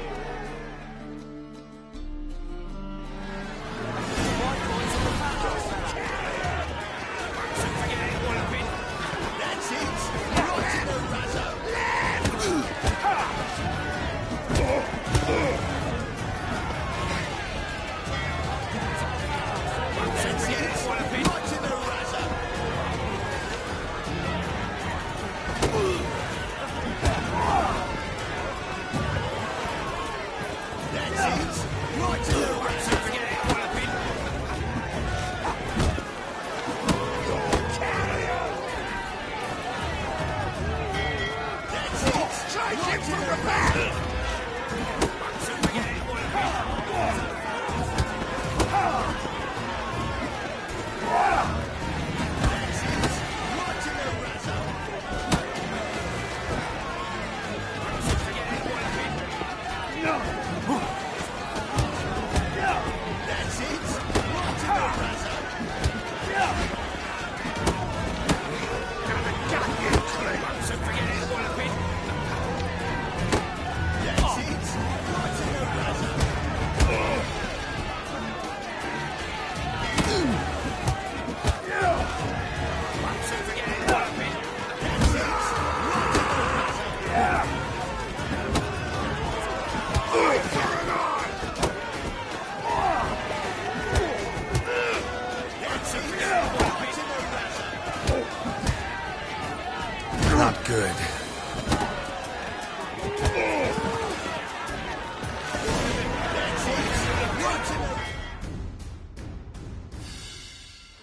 Not good.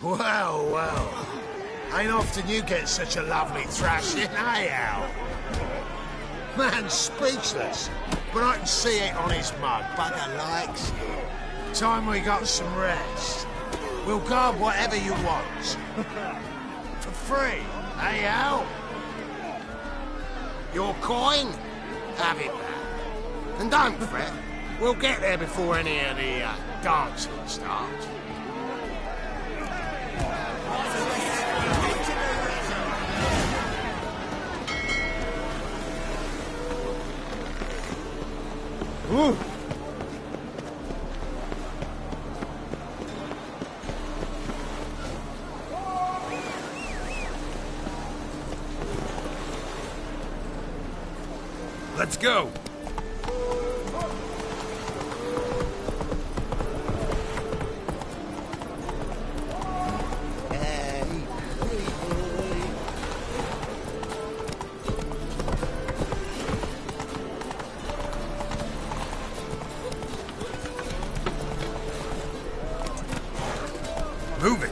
Well, well. Ain't often you get such a lovely thrashing, eh, Al? Man's speechless, but I can see it on his mug. Bugger likes it. Time we got some rest. We'll guard whatever you want. For free, eh, Al? Your coin? Have it back. And don't fret, we'll get there before any of the dancing starts. Ooh. Let's go. Move it.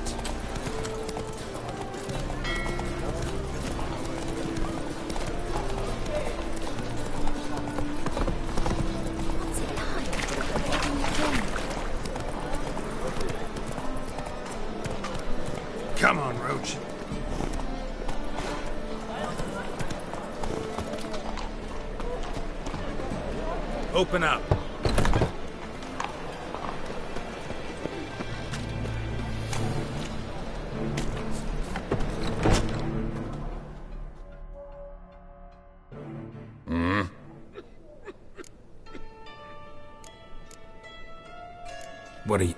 Come on, Roach. Open up. What are you...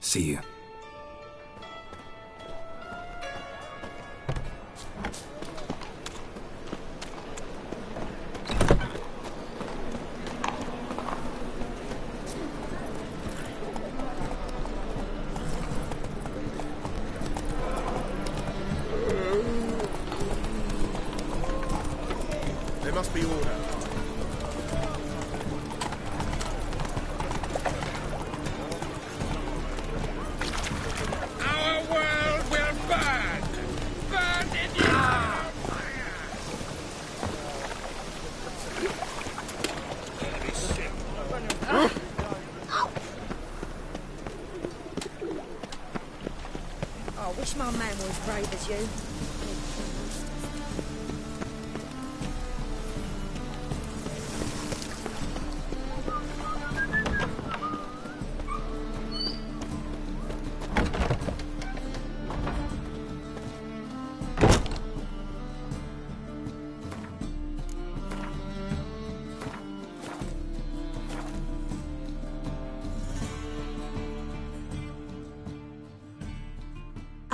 See you. There must be order. Our world will burn! Burn in your fire! I wish my man was brave as you.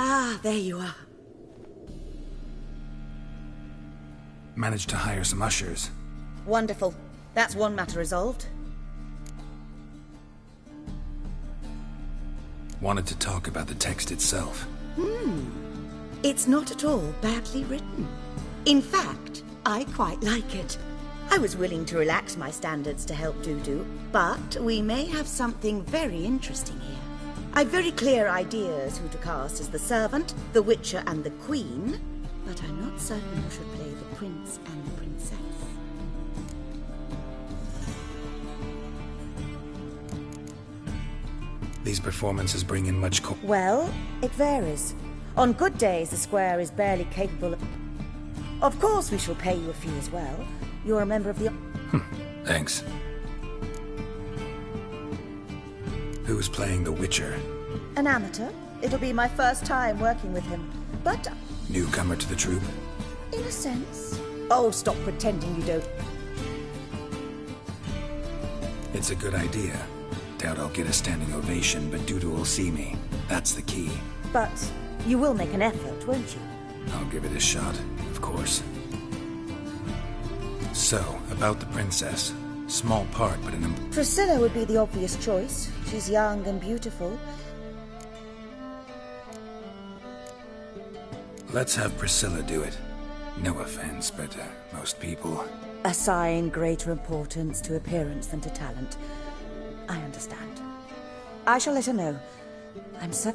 Ah, there you are. Managed to hire some ushers. Wonderful. That's one matter resolved. Wanted to talk about the text itself. It's not at all badly written. In fact, I quite like it. I was willing to relax my standards to help Dudu, but we may have something very interesting here. I've very clear ideas who to cast as the servant, the Witcher and the Queen, but I'm not certain who should play the Prince and the Princess. These performances bring in much Well, it varies. On good days, the square is barely capable of... Of course we shall pay you a fee as well. You're a member of the... Thanks. Who's playing the Witcher? An amateur. It'll be my first time working with him. But... Newcomer to the troupe? in a sense... Oh, stop pretending you don't... It's a good idea. Doubt I'll get a standing ovation, but Dudu will see me. That's the key. But you will make an effort, won't you? I'll give it a shot, of course. So, about the princess. Small part, but an... Priscilla would be the obvious choice. She's young and beautiful. Let's have Priscilla do it. No offense, but most people... Assign greater importance to appearance than to talent. I understand. I shall let her know. I'm so...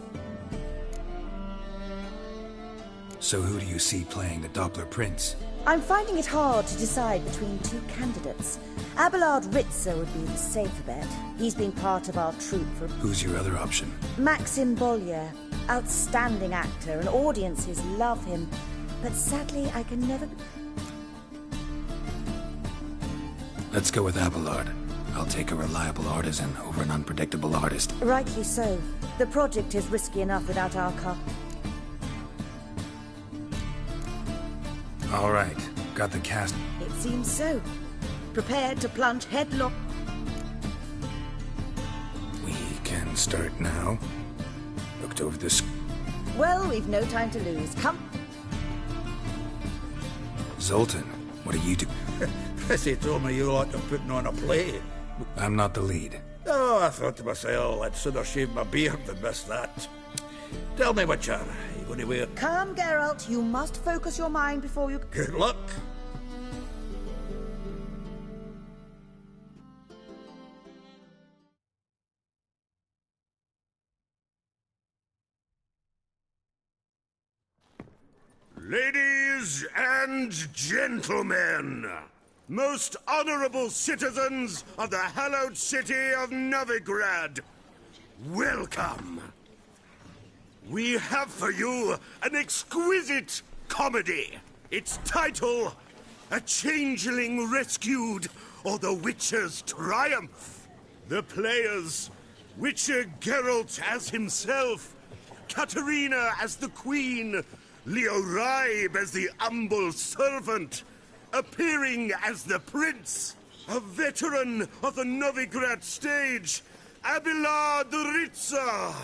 So who do you see playing the Doppler Prince? I'm finding it hard to decide between two candidates. Abelard Ritzer would be the safer bet. He's been part of our troupe for... Who's your other option? Maxim Bollier. Outstanding actor, and audiences love him. But sadly, I can never... Let's go with Abelard. I'll take a reliable artisan over an unpredictable artist. Rightly so. The project is risky enough without our car. All right. Got the cast. It seems so. Prepared to plunge headlong. We can start now. Looked over this. Well, we've no time to lose. Come. Zoltan, what are you doing? Prissy told me you like to putting on a play. I'm not the lead. Oh, I thought to myself, I'd sooner shave my beard than miss that. Tell me, Witcher, are you going to wear... Come, Geralt. You must focus your mind before you... Good luck. Ladies and gentlemen, most honorable citizens of the hallowed city of Novigrad, welcome. We have for you an exquisite comedy. Its title, A Changeling Rescued, or The Witcher's Triumph. The players, Witcher Geralt as himself, Katarina as the Queen, Leoribe as the humble servant, appearing as the prince, a veteran of the Novigrad stage, Abelard Ritza.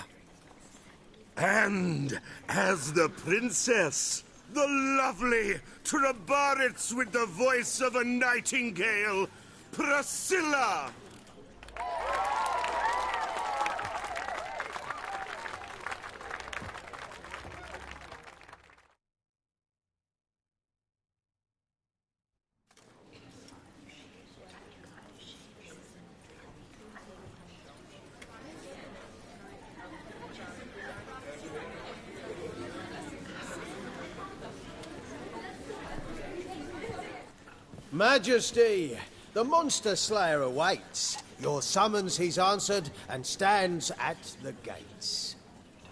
And as the princess, the lovely Trabaritz with the voice of a nightingale, Priscilla. Majesty, the monster slayer awaits. Your summons he's answered and stands at the gates.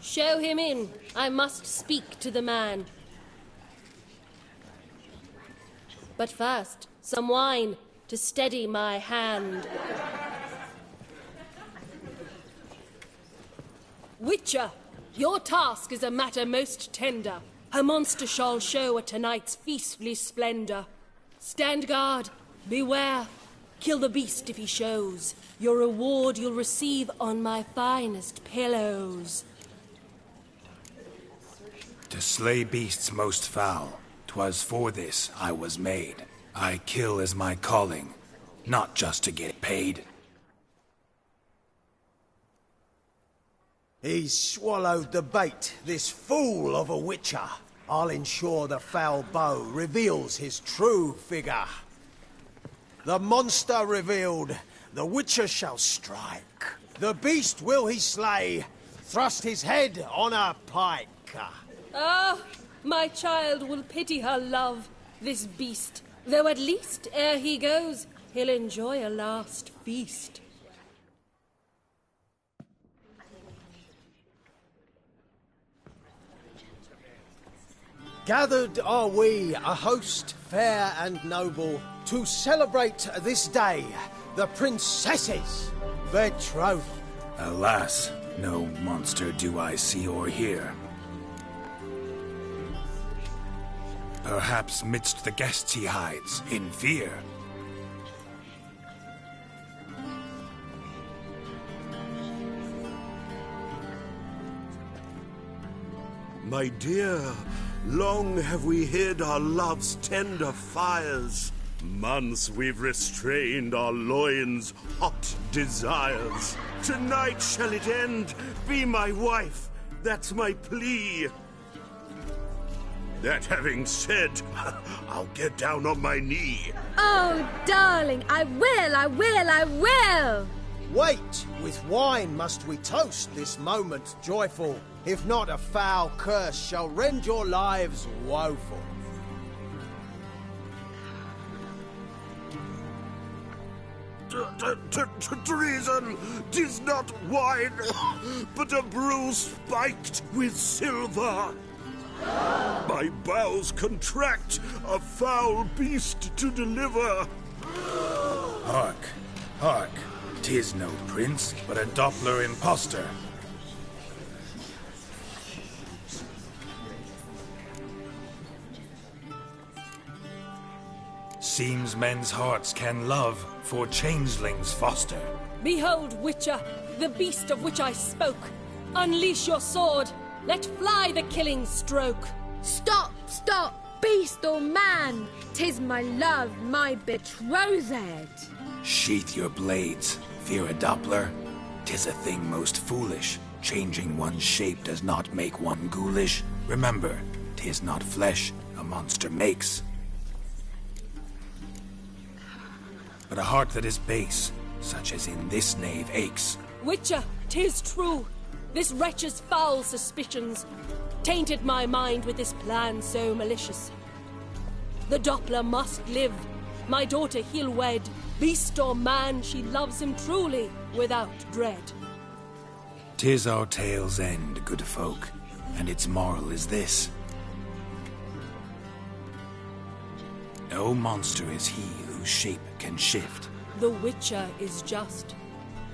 Show him in. I must speak to the man. But first, some wine to steady my hand. Witcher, your task is a matter most tender. A monster shall show at tonight's feastly splendor. Stand guard, beware, kill the beast if he shows. Your reward you'll receive on my finest pillows. To slay beasts most foul, 'twas for this I was made. I kill as my calling, not just to get paid. He's swallowed the bait, this fool of a witcher. I'll ensure the foul bow reveals his true figure. The monster revealed, the witcher shall strike. The beast will he slay, thrust his head on a pike. Ah, my child will pity her love, this beast. Though at least, ere he goes, he'll enjoy a last feast. Gathered are we, a host fair and noble, to celebrate this day, the princess's betrothal. Alas, no monster do I see or hear. Perhaps midst the guests he hides, in fear. My dear, long have we hid our love's tender fires. Months we've restrained our loins' hot desires. Tonight shall it end. Be my wife, that's my plea. That having said, I'll get down on my knee. Oh, darling, I will! Wait, with wine must we toast this moment joyful. If not, a foul curse shall rend your lives woeful. Treason! 'Tis not wine, but a brew spiked with silver. My bowels contract, a foul beast to deliver. Hark, hark, 'tis no prince, but a Doppler impostor. Seems men's hearts can love, for changelings foster. Behold, Witcher, the beast of which I spoke. Unleash your sword. Let fly the killing stroke. Stop, beast or man! 'Tis my love, my betrothed. Sheath your blades, fear a Doppler. 'Tis a thing most foolish. Changing one's shape does not make one ghoulish. Remember, 'tis not flesh a monster makes, but a heart that is base, such as in this knave aches. Witcher, 'tis true. This wretch's foul suspicions tainted my mind with this plan so malicious. The Doppler must live. My daughter he'll wed. Beast or man, she loves him truly, without dread. 'Tis our tale's end, good folk, and its moral is this. No monster is he whose shape can shift. The Witcher is just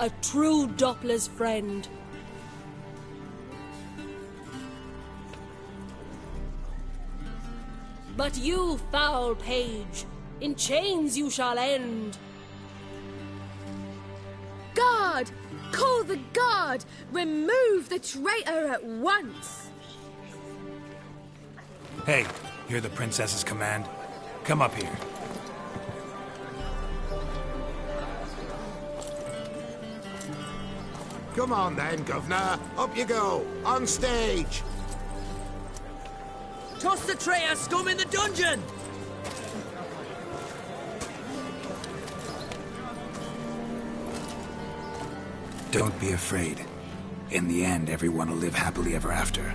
a true Doppler's friend. But you, foul page, in chains you shall end. Guard! Call the guard! Remove the traitor at once! Hey, hear the princess's command? Come up here. Come on then, Governor. Up you go. On stage. Toss the traitor scum in the dungeon! Don't be afraid. In the end, everyone will live happily ever after.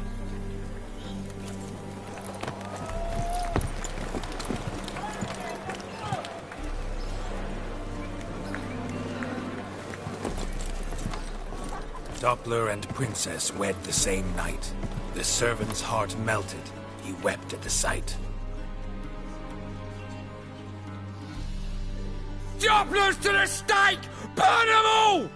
Doppler and Princess wed the same night. The servant's heart melted. He wept at the sight. Dopplers to the stake! Burn them all!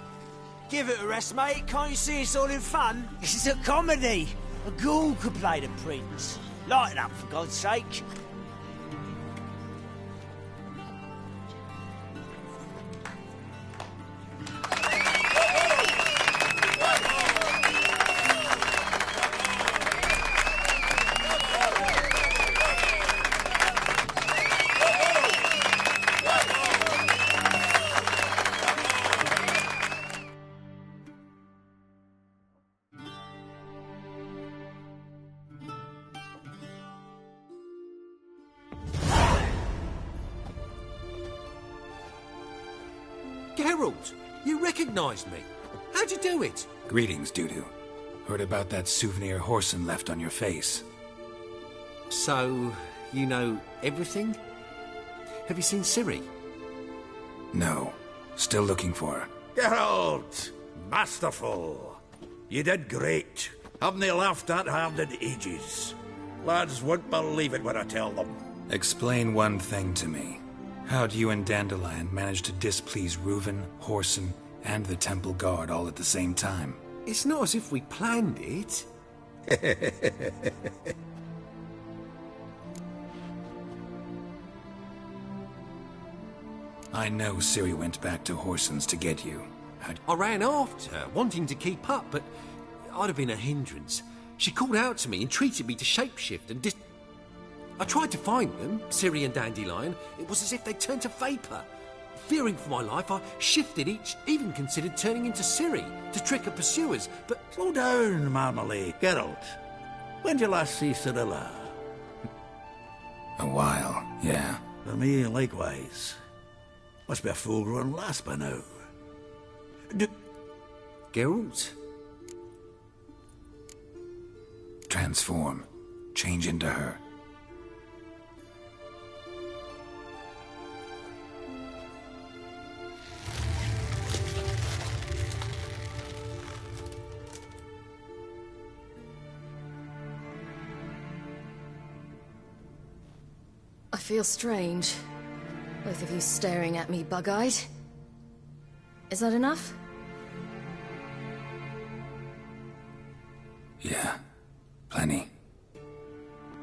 Give it a rest, mate. Can't you see it's all in fun? This is a comedy. A ghoul could play the prince. Lighten up, for God's sake. Geralt, you recognized me. How'd you do it? Greetings, Dudu. Heard about that souvenir Whoreson left on your face. So, you know everything? Have you seen Ciri? No. Still looking for her. Geralt! Masterful! You did great. Haven't they laughed that hard in ages? Lads won't believe it when I tell them. Explain one thing to me. How'd you and Dandelion manage to displease Reuven, Whoreson, and the Temple Guard all at the same time? It's not as if we planned it. I know Ciri went back to Whoreson's to get you. I ran after her, wanting to keep up, but I'd have been a hindrance. She called out to me and treated me to shapeshift and I tried to find them, Ciri and Dandelion. It was as if they turned to vapour. Fearing for my life, I shifted each, even considered turning into Ciri to trick her pursuers, but... Slow down, Marmalade. Geralt, when did you last see Cirilla? A while, yeah. For me, likewise. Must be a full-grown lass by now. Geralt? Transform. Change into her. I feel strange. Both of you staring at me bug-eyed. Is that enough? Yeah. Plenty.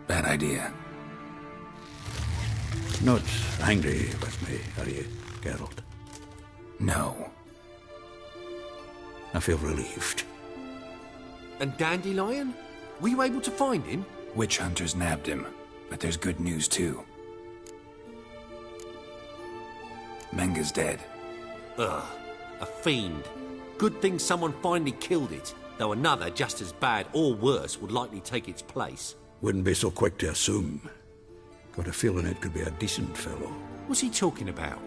Bad idea. Not angry with me, are you, Geralt? No. I feel relieved. And Dandelion? Were you able to find him? Witch hunters nabbed him, but there's good news too. Menga's dead. Ugh, a fiend. Good thing someone finally killed it, though another just as bad or worse would likely take its place. Wouldn't be so quick to assume. Got a feeling it could be a decent fellow. What's he talking about?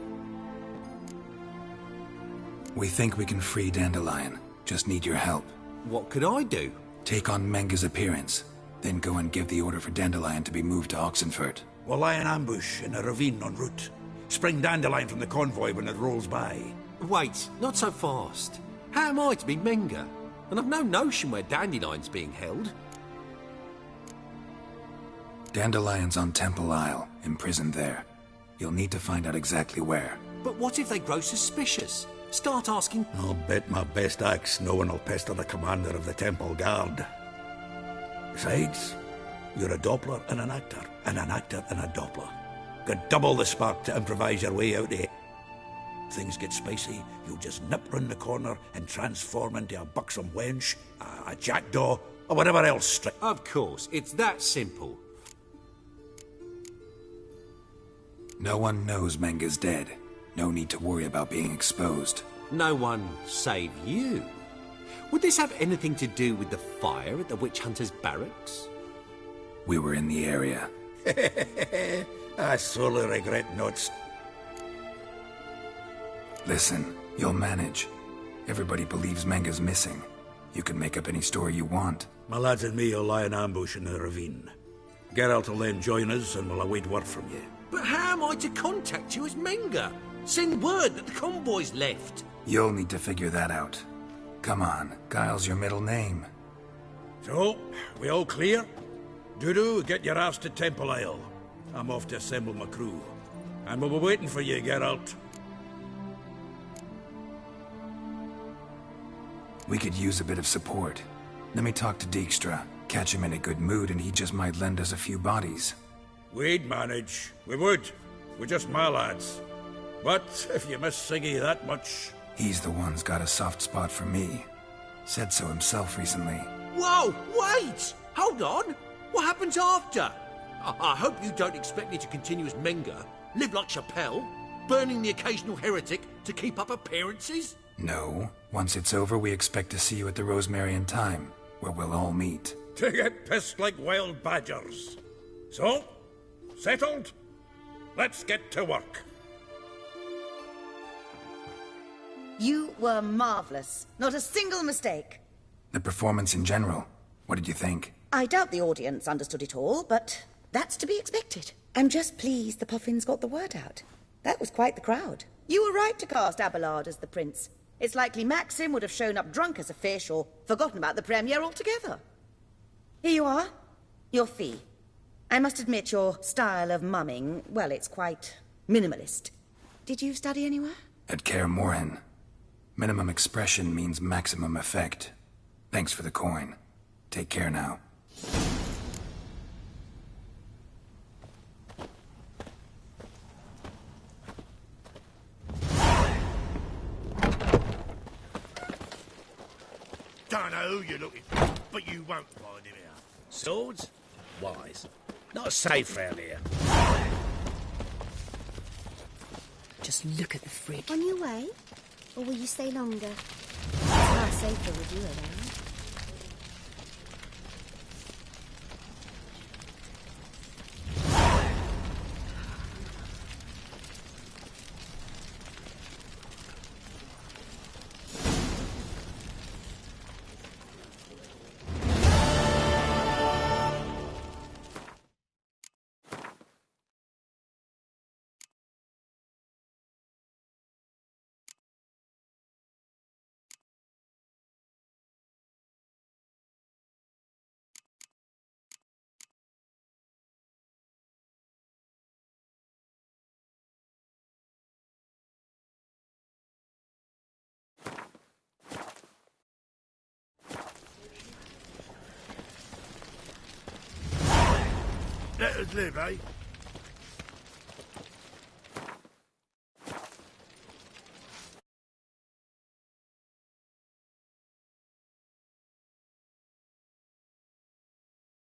We think we can free Dandelion. Just need your help. What could I do? Take on Menga's appearance, then go and give the order for Dandelion to be moved to Oxenfurt. We'll lie in ambush in a ravine en route. Spring Dandelion from the convoy when it rolls by. Wait, not so fast. How am I to be Menga? And I've no notion where Dandelion's being held. Dandelion's on Temple Isle, imprisoned there. You'll need to find out exactly where. But what if they grow suspicious? Start asking... I'll bet my best axe no one will pester the commander of the Temple Guard. Besides, You're a Doppler and an actor and a Doppler. Got double the spark to improvise your way out of it. Things get spicy, you'll just nip round the corner and transform into a buxom wench, a jackdaw, or whatever else. Of course, it's that simple. No one knows Menga's dead. No need to worry about being exposed. No one save you. Would this have anything to do with the fire at the Witch Hunters' barracks? We were in the area. I sorely regret not. Listen, you'll manage. Everybody believes Menga's missing. You can make up any story you want. My lads and me will lie in ambush in the ravine. Geralt will then join us and we'll await word from you. But how am I to contact you as Menga? Send word that the convoy's left. You'll need to figure that out. Come on, Guile's your middle name. So, we all clear? Dudu, get your ass to Temple Isle. I'm off to assemble my crew. And we'll be waiting for you, Geralt. We could use a bit of support. Let me talk to Dijkstra. Catch him in a good mood and he just might lend us a few bodies. We'd manage. We would. We're just my lads. But if you miss Siggy that much... He's the one's got a soft spot for me. Said so himself recently. Whoa, wait! Hold on! What happens after? I hope you don't expect me to continue as Menga, live like Chappelle, burning the occasional heretic to keep up appearances? No. Once it's over, we expect to see you at the Rosemary in Time, where we'll all meet. To get pissed like wild badgers. So, settled? Let's get to work. You were marvellous. Not a single mistake. The performance in general, what did you think? I doubt the audience understood it all, but that's to be expected. I'm just pleased the Puffins got the word out. That was quite the crowd. You were right to cast Abelard as the prince. It's likely Maxim would have shown up drunk as a fish or forgotten about the premiere altogether. Here you are. Your fee. I must admit your style of mumming, well, it's quite minimalist. Did you study anywhere? At Kaer Morhen. Minimum expression means maximum effect. Thanks for the coin. Take care now. Don't know who you're looking for, but you won't find him here. Swords? Wise. Not safe round here. Just look at the freak. On your way? Or will you stay longer? It's far safer with you around. Let us live, eh?